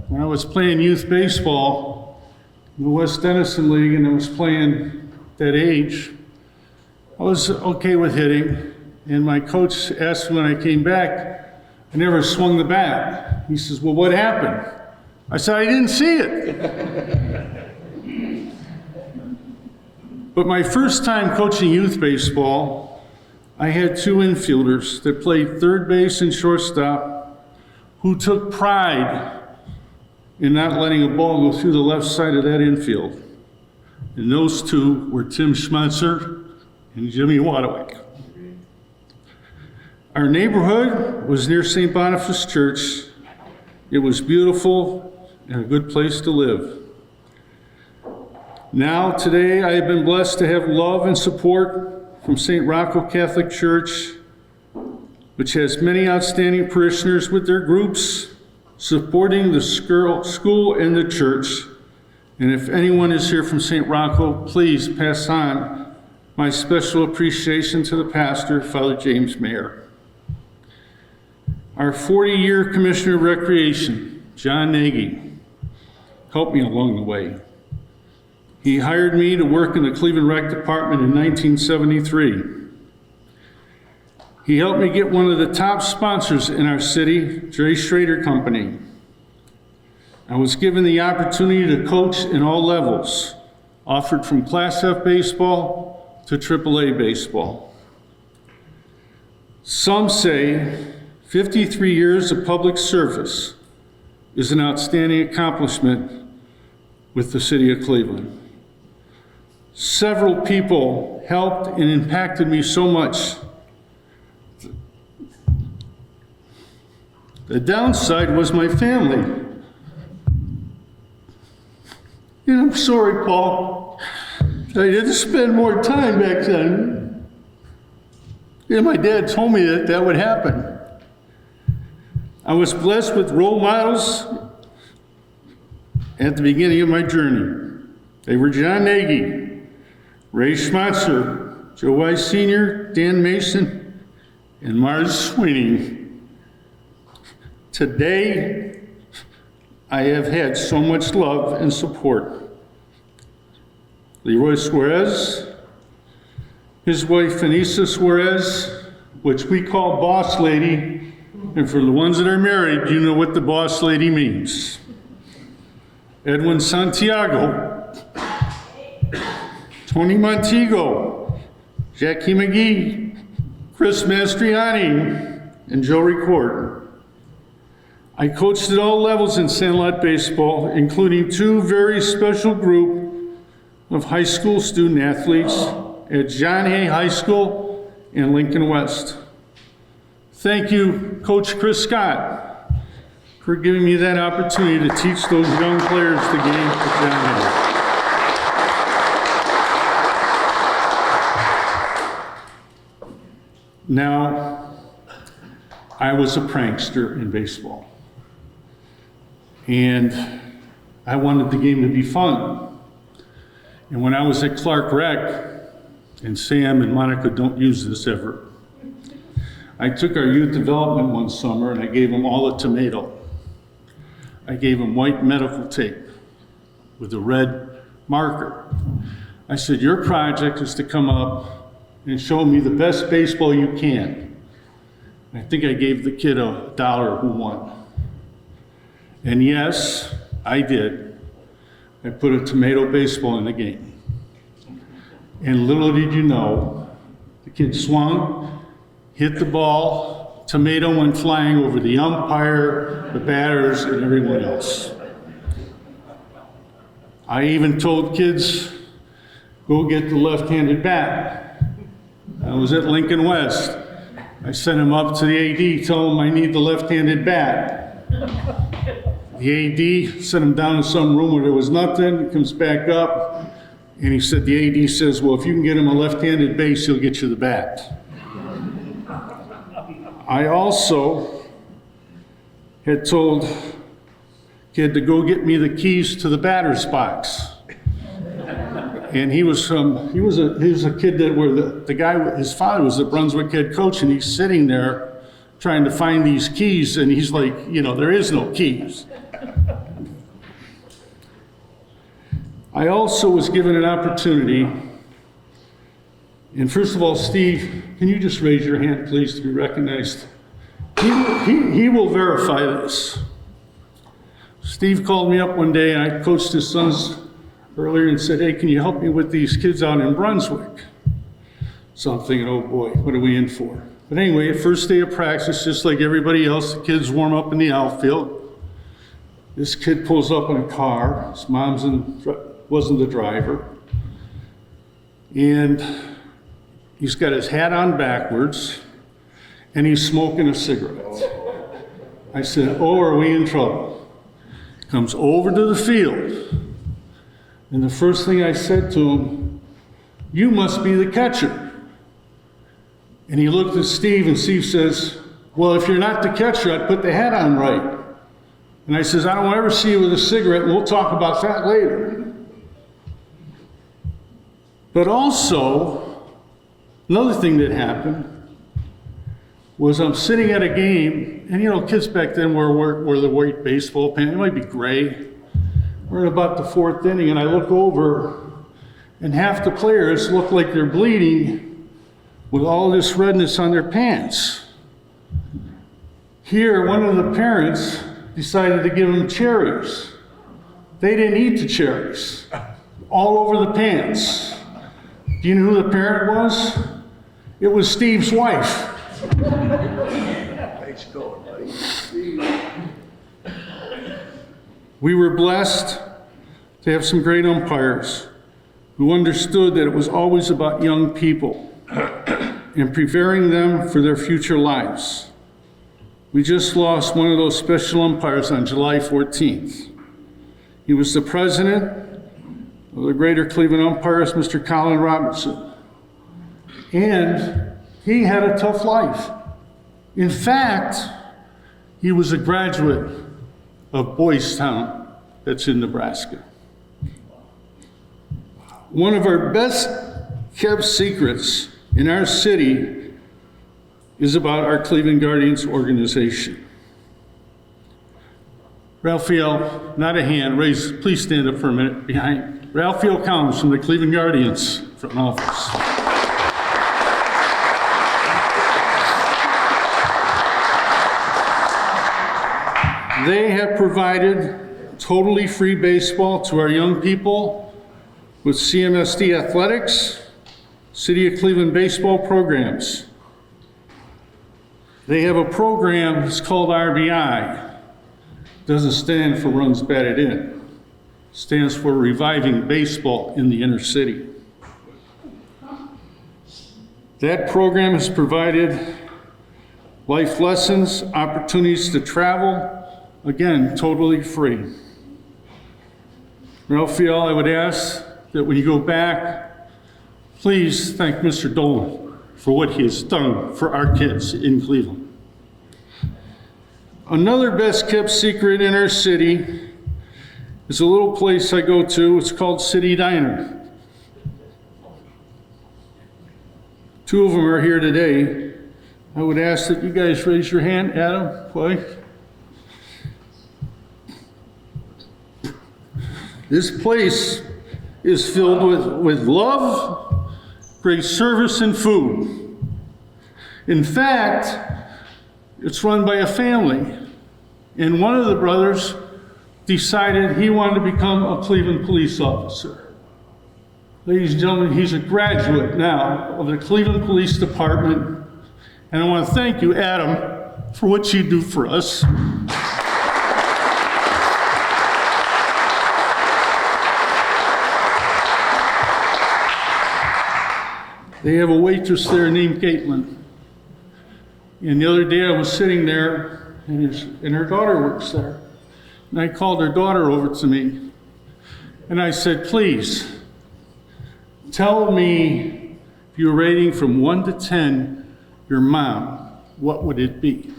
When I was playing youth baseball in the West Denison League and I was playing that age, I was okay with hitting. And my coach asked me when I came back, I never swung the bat. He says, well, what happened? I said, I didn't see it. But my first time coaching youth baseball, I had 2 infielders that played third base and shortstop who took pride in not letting a ball go through the left side of that infield. And those 2 were Tim Schmatzer and Jimmy Wadowik. Our neighborhood was near St. Boniface Church. It was beautiful and a good place to live. Now, today, I have been blessed to have love and support from St. Rocco Catholic Church, which has many outstanding parishioners with their groups supporting the school and the church. And if anyone is here from St. Rocco, please pass on my special appreciation to the pastor, Father James Mayer. Our 40-year Commissioner of Recreation, John Nagy, helped me along the way. He hired me to work in the Cleveland Rec Department in 1973. He helped me get one of the top sponsors in our city, Jerry Schrader Company. I was given the opportunity to coach in all levels, offered from Class F baseball to AAA baseball. Some say 53 years of public service is an outstanding accomplishment with the city of Cleveland. Several people helped and impacted me so much. The downside was my family. And I'm sorry, Paul. I had to spend more time back then. And my dad told me that that would happen. I was blessed with role models at the beginning of my journey. They were John Nagy, Ray Schmatzer, Joe Weiss Sr., Dan Mason, and Mars Sweeney. Today, I have had so much love and support. Leroy Suarez, his wife Vanessa Suarez, which we call Boss Lady, and for the ones that are married, you know what the Boss Lady means. Edwin Santiago, Tony Montego, Jackie McGee, Chris Mastriani, and Joe Record. I coached at all levels in Sandlot baseball, including two very special group of high school student athletes at John Hay High School and Lincoln West. Thank you, Coach Chris Scott, for giving me that opportunity to teach those young players the game at John Hay. Now, I was a prankster in baseball. And I wanted the game to be fun. And when I was at Clark Rec, and Sam and Monica don't use this ever, I took our youth development one summer and I gave them all a tomato. I gave them white medical tape with a red marker. I said, your project is to come up and show me the best baseball you can. And I think I gave the kid $1 who won. And yes, I did. I put a tomato baseball in the game. And little did you know, the kid swung, hit the ball, tomato went flying over the umpire, the batters, and everyone else. I even told kids, go get the left-handed bat. I was at Lincoln West. I sent him up to the AD, told him I need the left-handed bat. The AD sent him down to some room where there was nothing. He comes back up, and he said, the AD says, well, if you can get him a left-handed base, he'll get you the bat. I also had told kid to go get me the keys to the batter's box. And he was a kid that where the guy, his father was the Brunswick head coach, and he's sitting there trying to find these keys, and he's like, you know, there is no keys. I also was given an opportunity, and first of all, Steve, can you just raise your hand, please, to be recognized? He will verify this. Steve called me up one day, and I coached his sons earlier and said, hey, can you help me with these kids out in Brunswick? So I'm thinking, oh boy, what are we in for? But anyway, first day of practice, just like everybody else, the kids warm up in the outfield. This kid pulls up in a car. His mom's wasn't the driver. And he's got his hat on backwards, and he's smoking a cigarette. I said, oh, are we in trouble? Comes over to the field. And the first thing I said to him, you must be the catcher. And he looked at Steve, and Steve says, well, if you're not the catcher, I'd put the hat on right. And I says, I don't ever see you with a cigarette, and we'll talk about that later. But also, another thing that happened, was I'm sitting at a game, and you know, kids back then wore the white baseball pants. It might be gray. We're in about the 4th inning, and I look over, and half the players look like they're bleeding with all this redness on their pants. Here, one of the parents decided to give them cherries. They didn't eat the cherries. All over the pants. Do you know who the parent was? It was Steve's wife. Nice going, buddy. We were blessed to have some great umpires who understood that it was always about young people and preparing them for their future lives. We just lost one of those special umpires on July 14th. He was the president of the Greater Cleveland Umpires, Mr. Colin Robertson. And he had a tough life. In fact, he was a graduate of Boys Town, that's in Nebraska. One of our best kept secrets in our city is about our Cleveland Guardians organization. Raphael, not a hand, raise, please stand up for a minute behind. Raphael Collins from the Cleveland Guardians front office. They have provided totally free baseball to our young people with CMSD athletics, City of Cleveland baseball programs. They have a program that's called RBI. Doesn't stand for runs batted in. It stands for Reviving Baseball in the Inner City. That program has provided life lessons, opportunities to travel, again, totally free. Raphael, I would ask that when you go back, please thank Mr. Dolan for what he has done for our kids in Cleveland. Another best kept secret in our city is a little place I go to. It's called City Diner. Two of them are here today. I would ask that you guys raise your hand. Adam, Clay. This place is filled with love, great service, and food. In fact, it's run by a family, and one of the brothers decided he wanted to become a Cleveland police officer. Ladies and gentlemen, he's a graduate now of the Cleveland Police Department, and I want to thank you, Adam, for what you do for us. They have a waitress there named Caitlin. And the other day I was sitting there, and her daughter works there. And I called her daughter over to me, and I said, please, tell me if you're rating from 1 to 10 your mom, what would it be?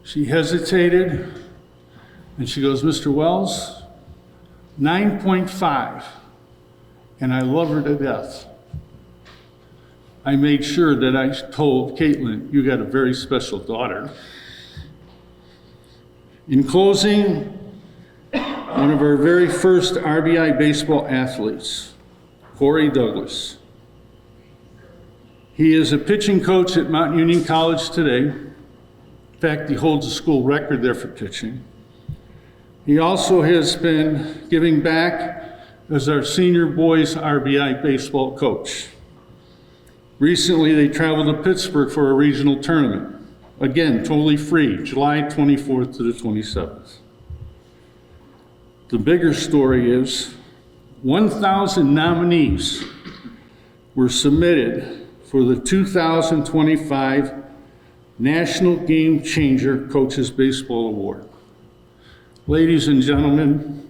She hesitated, and she goes, Mr. Wells, 9.5, and I love her to death. I made sure that I told Caitlin, you got a very special daughter. In closing, one of our very first RBI baseball athletes, Corey Douglas. He is a pitching coach at Mount Union College today. In fact, he holds a school record there for pitching. He also has been giving back as our senior boys RBI baseball coach. Recently, they traveled to Pittsburgh for a regional tournament. Again, totally free, July 24th to the 27th. The bigger story is 1,000 nominees were submitted for the 2025 National Game Changer Coaches Baseball Award. Ladies and gentlemen,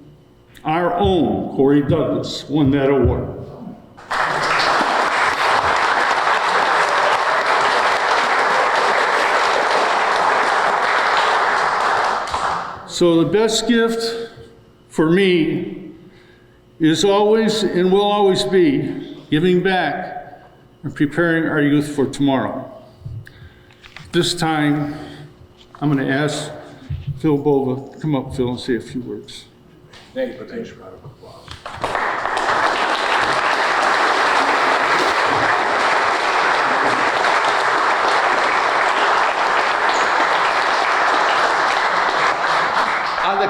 our own Corey Douglas won that award. So the best gift for me is always and will always be giving back and preparing our youth for tomorrow. This time, I'm going to ask Phil Bova to come up, Phil, and say a few words. Thank you. Thanks, round of applause. On the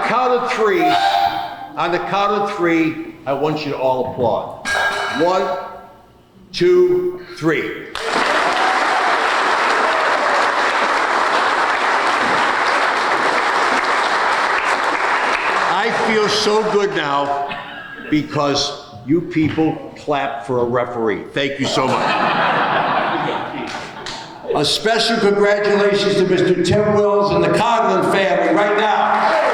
count of three, I want you to all applaud. 1, 2, 3. I feel so good now because you people clapped for a referee. Thank you so much. A special congratulations to Mr. Tim Wills and the Coughlin family right now.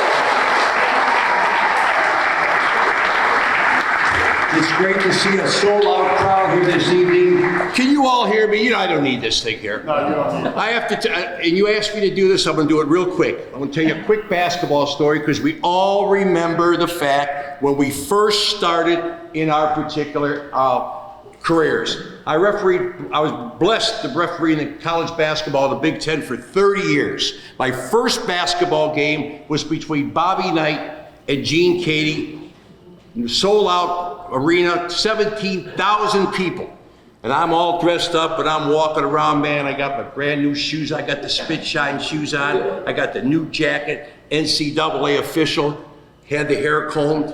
It's great to see a sold-out crowd here this evening. Can you all hear me? You know I don't need this thing here. No, you don't need it. I have to, and you asked me to do this, I'm gonna do it real quick. I'm gonna tell you a quick basketball story because we all remember the fact when we first started in our particular careers. I was blessed to referee in the college basketball, the Big Ten, for 30 years. My first basketball game was between Bobby Knight and Gene Cady. Sold out arena, 17,000 people. And I'm all dressed up and I'm walking around, man. I got my brand new shoes. I got the Spit Shine shoes on. I got the new jacket, NCAA official. Had the hair combed.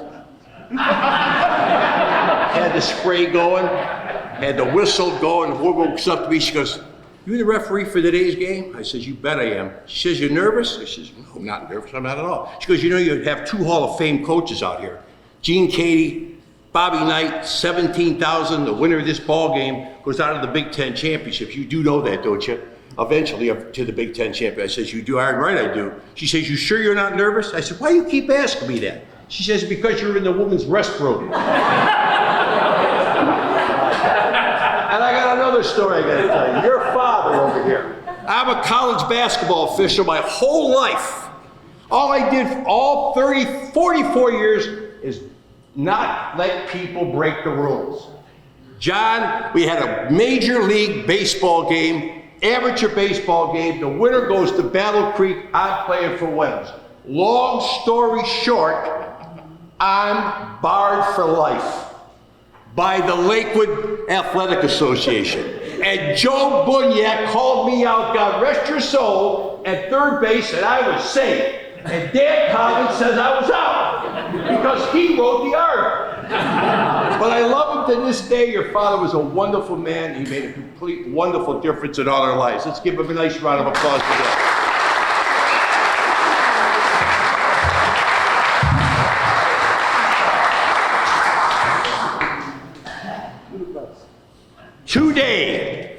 Had the spray going. Had the whistle going. The woman walks up to me, she goes, "You the referee for today's game?" I says, "You bet I am." She says, "You nervous?" I says, "No, I'm not nervous. I'm not at all." She goes, "You know, you have 2 Hall of Fame coaches out here. Gene Cady, Bobby Knight, 17,000. The winner of this ball game goes out of the Big Ten championships. You do know that, don't you? Eventually up to the Big Ten champion." I says, "You do?" "Right, I do." She says, "You sure you're not nervous?" I said, "Why do you keep asking me that?" She says, "Because you're in the women's restroom." And I got another story I gotta tell you. Your father over here. I'm a college basketball official my whole life. All I did for all 44 years is not let people break the rules. John, we had a major league baseball game, amateur baseball game. The winner goes to Battle Creek. I'm playing for Webbs. Long story short, I'm barred for life by the Lakewood Athletic Association. And Joe Bunyak called me out, God rest your soul, at third base, and I was safe. And Dan Coughlin says I was out because he wrote the article. But I love him to this day. Your father was a wonderful man. He made a complete wonderful difference in all our lives. Let's give him a nice round of applause for that. Today,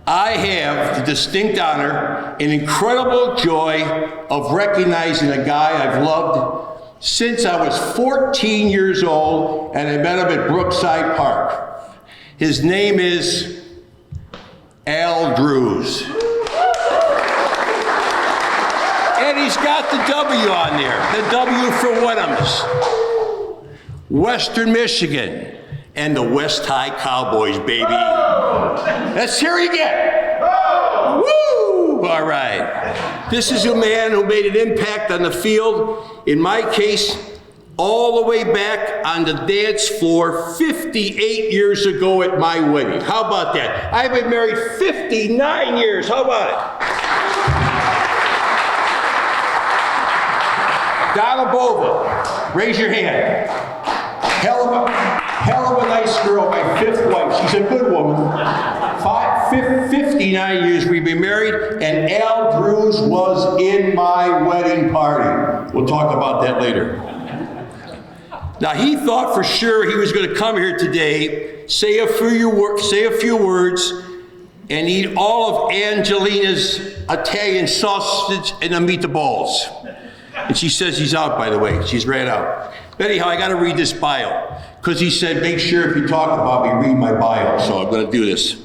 I have the distinct honor and incredible joy of recognizing a guy I've loved since I was 14 years old, and I met him at Brookside Park. His name is Al Drews. And he's got the W on there, the W for Wenhams, Western Michigan, and the West High Cowboys, baby. Let's hear it again. Woo! All right. This is a man who made an impact on the field, in my case, all the way back on the dance floor 58 years ago at my wedding. How about that? I've been married 59 years. How about it? Donna Bova, raise your hand. Hell of a nice girl, my 5th wife. She's a good woman. 59 years we've been married, and Al Drews was in my wedding party. We'll talk about that later. Now, he thought for sure he was going to come here today, say a few words, and eat all of Angelina's Italian sausage and the meatballs. And she says he's out, by the way. She's ran out. But anyhow, I got to read this bio, because he said, make sure if you talk about me, read my bio. So I'm going to do this.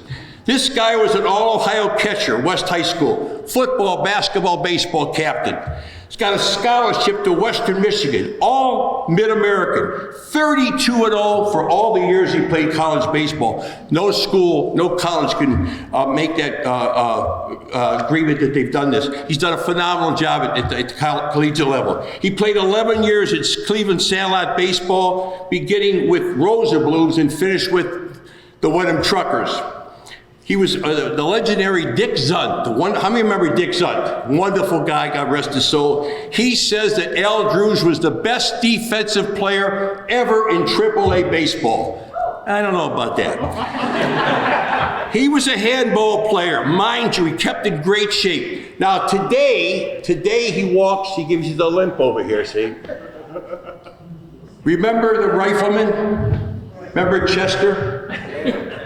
This guy was an all-Ohio catcher, West High School, football, basketball, baseball captain. He's got a scholarship to Western Michigan, all all Mid-American. 32-0 for all the years he played college baseball. No school, no college can make that agreement that they've done this. He's done a phenomenal job at the collegiate level. He played 11 years at Cleveland Sandlot baseball, beginning with Rosa Blues and finished with the Wenham Truckers. He was the legendary Dick Zunt. How many remember Dick Zunt? Wonderful guy, God rest his soul. He says that Al Drews was the best defensive player ever in AAA baseball. I don't know about that. He was a handball player. Mind you, he kept in great shape. Now today he walks, he gives you the limp over here, see? Remember the rifleman? Remember Chester?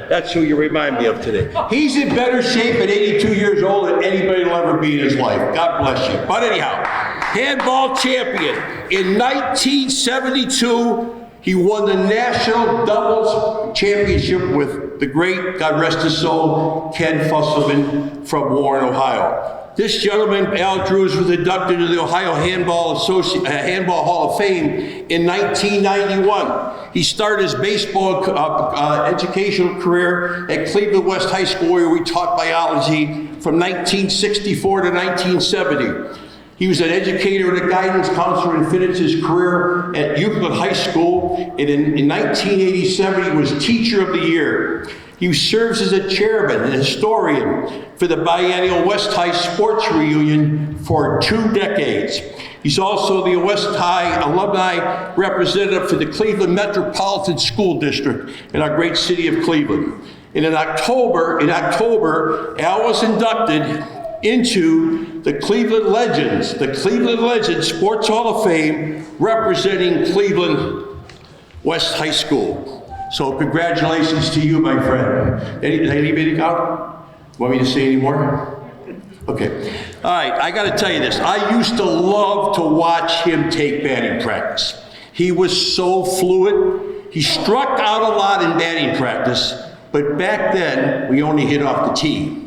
That's who you remind me of today. He's in better shape at 82 years old than anybody will ever be in his life. God bless you. But anyhow, handball champion. In 1972, he won the national doubles championship with the great, God rest his soul, Ken Fusselman from Warren, Ohio. This gentleman, Al Drews, was inducted into the Ohio Handball Hall of Fame in 1991. He started his baseball educational career at Cleveland West High School, where we taught biology from 1964 to 1970. He was an educator and a guidance counselor and finished his career at Euclid High School. And in 1987, he was Teacher of the Year. He serves as a chairman and historian for the biennial West High Sports Reunion for 2 decades. He's also the West High alumni representative for the Cleveland Metropolitan School District in our great city of Cleveland. And in October, Al was inducted into the Cleveland Legends Sports Hall of Fame, representing Cleveland West High School. So congratulations to you, my friend. Anybody got? Want me to say any more? Okay. All right, I got to tell you this. I used to love to watch him take batting practice. He was so fluid. He struck out a lot in batting practice, but back then, we only hit off the tee.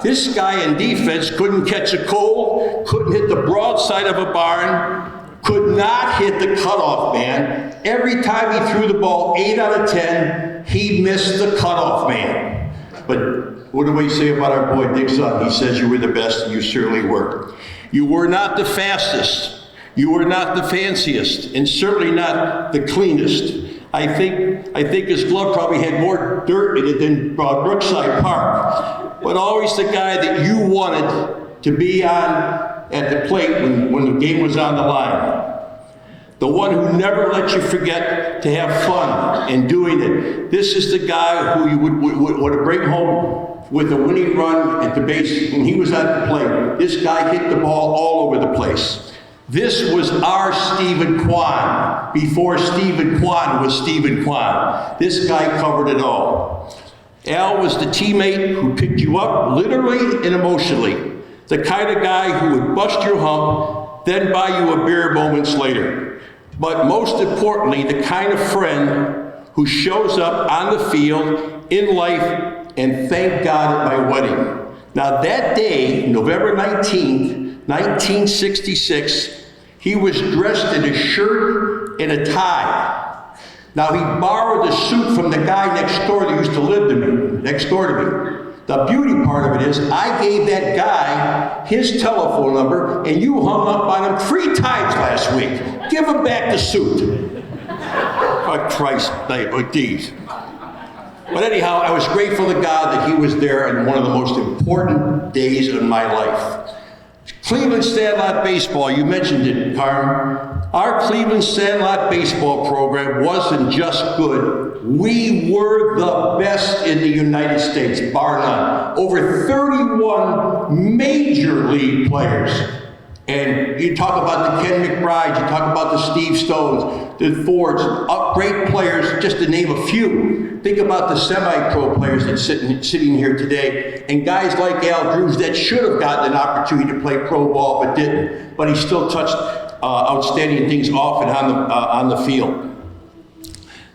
This guy in defense couldn't catch a cold, couldn't hit the broadside of a barn, could not hit the cutoff man. Every time he threw the ball, 8 out of 10, he missed the cutoff man. But what do we say about our boy Dick Zunt? He says you were the best, and you certainly were. You were not the fastest, you were not the fanciest, and certainly not the cleanest. I think his glove probably had more dirt in it than Brookside Park. But always the guy that you wanted to be on at the plate when the game was on the line. The one who never let you forget to have fun in doing it. This is the guy who you would bring home with a winning run at the base when he was at the plate. This guy hit the ball all over the place. This was our Stephen Kwan before Stephen Kwan was Stephen Kwan. This guy covered it all. Al was the teammate who picked you up literally and emotionally. The kind of guy who would bust your hump, then buy you a beer moments later. But most importantly, the kind of friend who shows up on the field, in life, and thank God at my wedding. Now that day, November 19th, 1966, he was dressed in a shirt and a tie. Now he borrowed a suit from the guy next door that used to live next door to me. The beauty part of it is I gave that guy his telephone number and you hung up on him 3 times last week. Give him back the suit. For Christ's sake, geez. But anyhow, I was grateful to God that he was there on one of the most important days of my life. Cleveland Sandlot Baseball, you mentioned it, Carm. Our Cleveland Sandlot Baseball program wasn't just good. We were the best in the United States, bar none. Over 31 major league players. And you talk about the Ken McBrides, you talk about the Steve Stones, the Fords, great players, just to name a few. Think about the semi-pro players that's sitting here today, and guys like Al Drews that should have gotten an opportunity to play pro ball but didn't. But he still touched outstanding things off and on the field.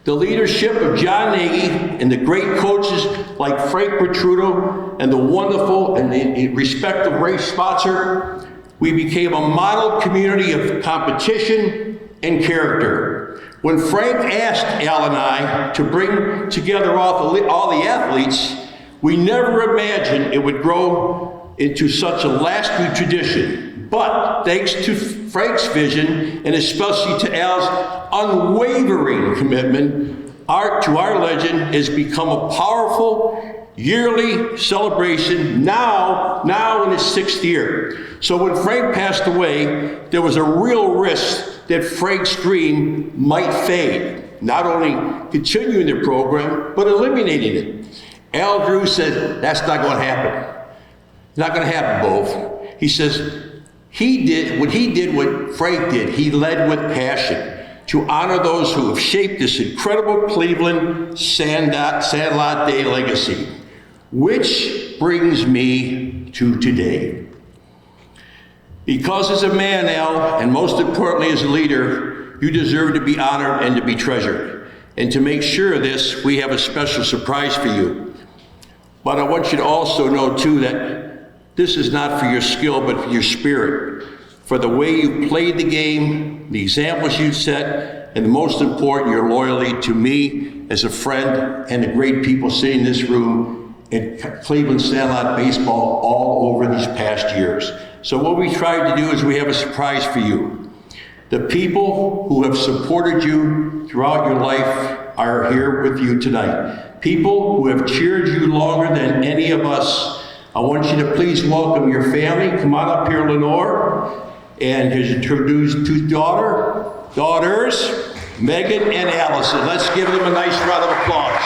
The leadership of John Nagy and the great coaches like Frank Petruto and the wonderful and the respected Ray Spotzer We became a model community of competition and character. When Frank asked Al and I to bring together all the athletes, we never imagined it would grow into such a lasting tradition. But thanks to Frank's vision, and especially to Al's unwavering commitment, to our legend has become a powerful yearly celebration, now in its 6th year. So when Frank passed away, there was a real risk that Frank's dream might fade, not only continuing the program, but eliminating it. Al Drew said, that's not going to happen. It's not going to happen, Bove. He says, what Frank did. He led with passion to honor those who have shaped this incredible Cleveland Sandlot Day legacy. Which brings me to today. Because as a man, Al, and most importantly as a leader, you deserve to be honored and to be treasured. And to make sure of this, we have a special surprise for you. But I want you to also know too that this is not for your skill, but for your spirit, for the way you played the game, the examples you set, and the most important, your loyalty to me as a friend and the great people sitting in this room in Cleveland Sandlot baseball all over these past years. So what we tried to do is we have a surprise for you. The people who have supported you throughout your life are here with you tonight. People who have cheered you longer than any of us. I want you to please welcome your family. Come on up here, Lenore, and introduce two daughters, Megan and Allison. Let's give them a nice round of applause.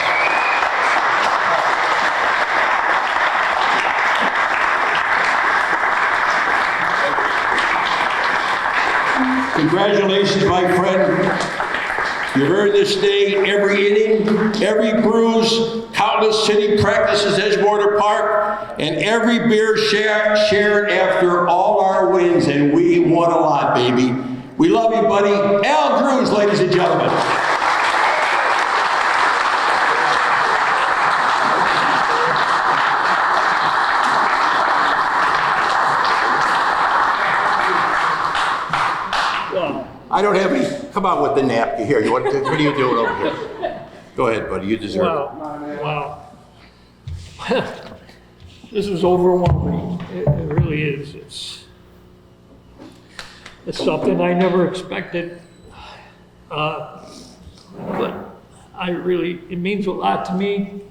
Congratulations, my friend. You've earned this day every inning, every bruise, countless city practices at Edgewater Park, and every beer shared after all our wins, and we won a lot, baby. We love you, buddy. Al Drews, ladies and gentlemen. I don't have any. Come on with the napkin here. What are you doing over here? Go ahead, buddy. You deserve it. Wow. This is overwhelming. It really is. It's something I never expected. But it means a lot to me.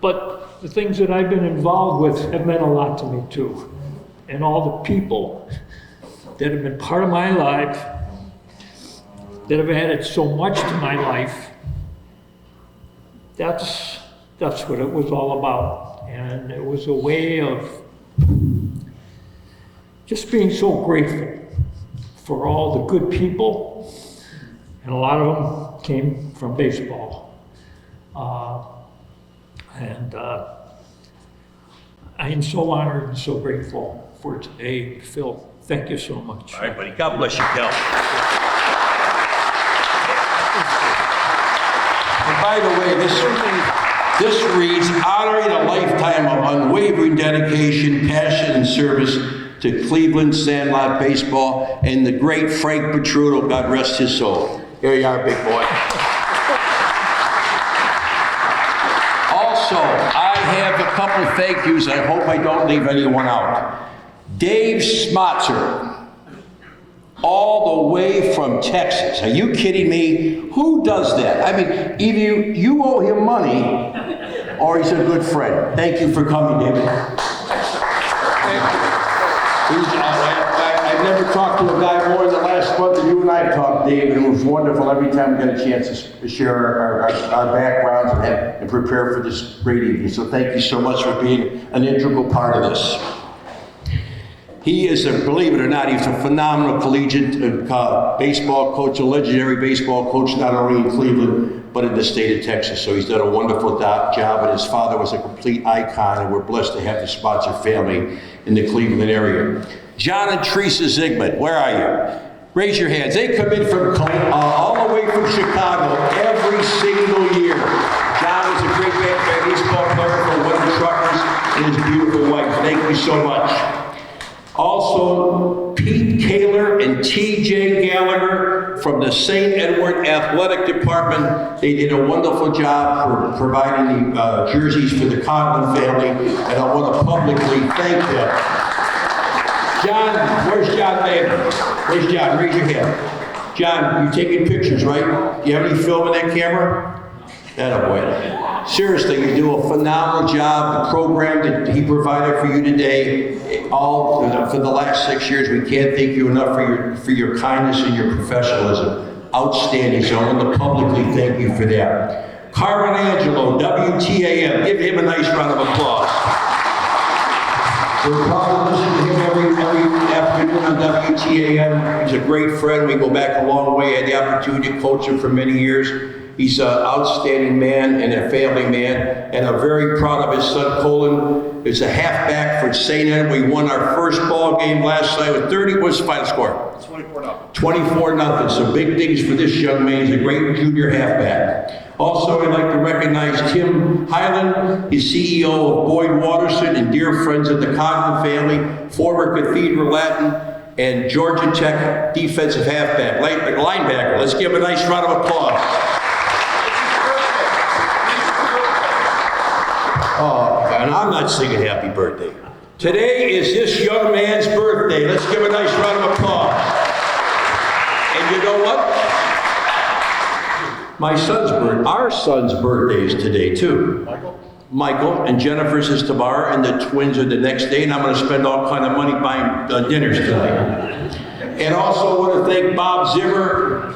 But the things that I've been involved with have meant a lot to me too. And all the people that have been part of my life, that have added so much to my life, that's what it was all about. And it was a way of just being so grateful for all the good people, and a lot of them came from baseball. I am so honored and so grateful for today, Phil. Thank you so much. All right, buddy. God bless you, Kel. And by the way, this reads, honoring a lifetime of unwavering dedication, passion, and service to Cleveland Sandlot baseball and the great Frank Petruto, God rest his soul. Here you are, big boy. Also, I have a couple of thank yous. I hope I don't leave anyone out. Dave Smotzer, all the way from Texas. Are you kidding me? Who does that? I mean, either you owe him money or he's a good friend. Thank you for coming, David. I've never talked to a guy more in the last month than you and I talked, Dave, and it was wonderful every time we got a chance to share our backgrounds and prepare for this great evening. So thank you so much for being an integral part of this. He is, believe it or not, he's a phenomenal collegiate baseball coach, a legendary baseball coach, not only in Cleveland, but in the state of Texas. So he's done a wonderful job, and his father was a complete icon, and we're blessed to have the Smotzer family in the Cleveland area. John and Teresa Zigmund, where are you? Raise your hands. They come in from all the way from Chicago every single year. John is a great baseball player for one of the Truckers and his beautiful wife. Thank you so much. Also, Pete Kaler and TJ Gallagher from the St. Edward Athletic Department. They did a wonderful job for providing the jerseys for the Coughlin family, and I want to publicly thank them. John, where's John Bader? Where's John? Raise your hand. John, you're taking pictures, right? Do you have any film in that camera? Attaboy. Seriously, you do a phenomenal job. The program that he provided for you today, all for the last 6 years, we can't thank you enough for your kindness and your professionalism. Outstanding. So I want to publicly thank you for that. Carmen Angelo, WTAM. Give him a nice round of applause. We're proud to listen to him every afternoon on WTAM. He's a great friend. We go back a long way. I had the opportunity to coach him for many years. He's an outstanding man and a family man, and I'm very proud of his son, Colin. He's a halfback for St. Ed. We won our first ball game last night with 30. What's the final score? 24-0. 24-0. So big things for this young man. He's a great junior halfback. Also, I'd like to recognize Tim Highland. He's CEO of Boyd Waterson and dear friends of the Coughlin family, former Cathedral Latin and Georgia Tech defensive halfback, linebacker. Let's give him a nice round of applause. Oh, and I'm not singing happy birthday. Today is this young man's birthday. Let's give a nice round of applause. And you know what? Our son's birthday is today too. Michael, and Jennifer's is tomorrow, and the twins are the next day, and I'm going to spend all kind of money buying dinners tonight. And also want to thank Bob Zimmer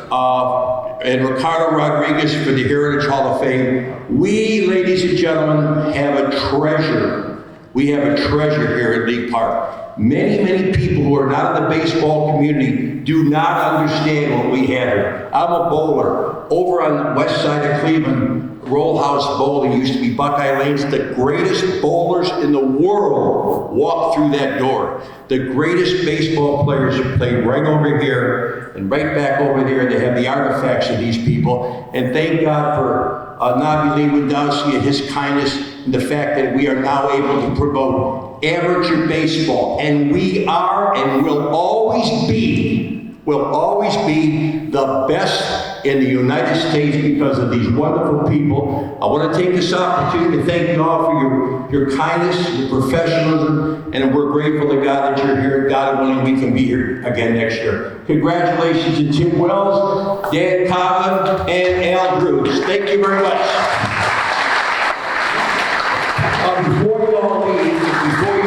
and Ricardo Rodriguez for the Heritage Hall of Fame. We, ladies and gentlemen, have a treasure. We have a treasure here at League Park. Many, many people who are not in the baseball community do not understand what we have here. I'm a bowler. Over on the west side of Cleveland, Roll House Bowling used to be Buckeye Lanes. The greatest bowlers in the world walk through that door. The greatest baseball players have played right over here and right back over there. They have the artifacts of these people. And thank God for Nabi Lewandowski and his kindness and the fact that we are now able to promote amateur baseball. And we are and will always be the best in the United States because of these wonderful people. I want to take this opportunity to thank you all for your kindness, your professionalism, and we're grateful to God that you're here. God willing, we can be here again next year. Congratulations to Tim Wells, Dan Coughlin, and Al Drews. Thank you very much. Before you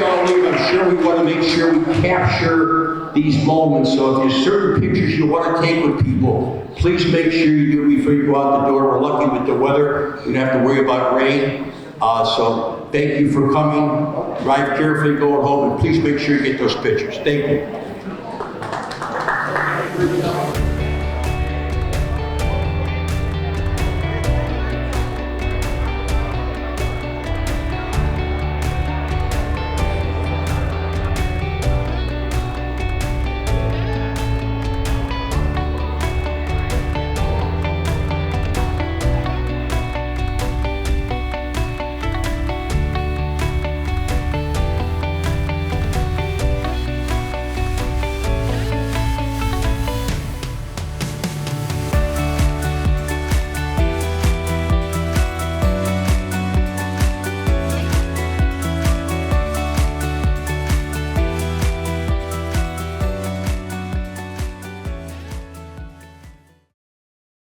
all leave, I'm sure we want to make sure we capture these moments. So if there's certain pictures you want to take with people, please make sure you do it before you go out the door. We're lucky with the weather. We don't have to worry about rain. So thank you for coming. Drive carefully going home, and please make sure you get those pictures. Thank you.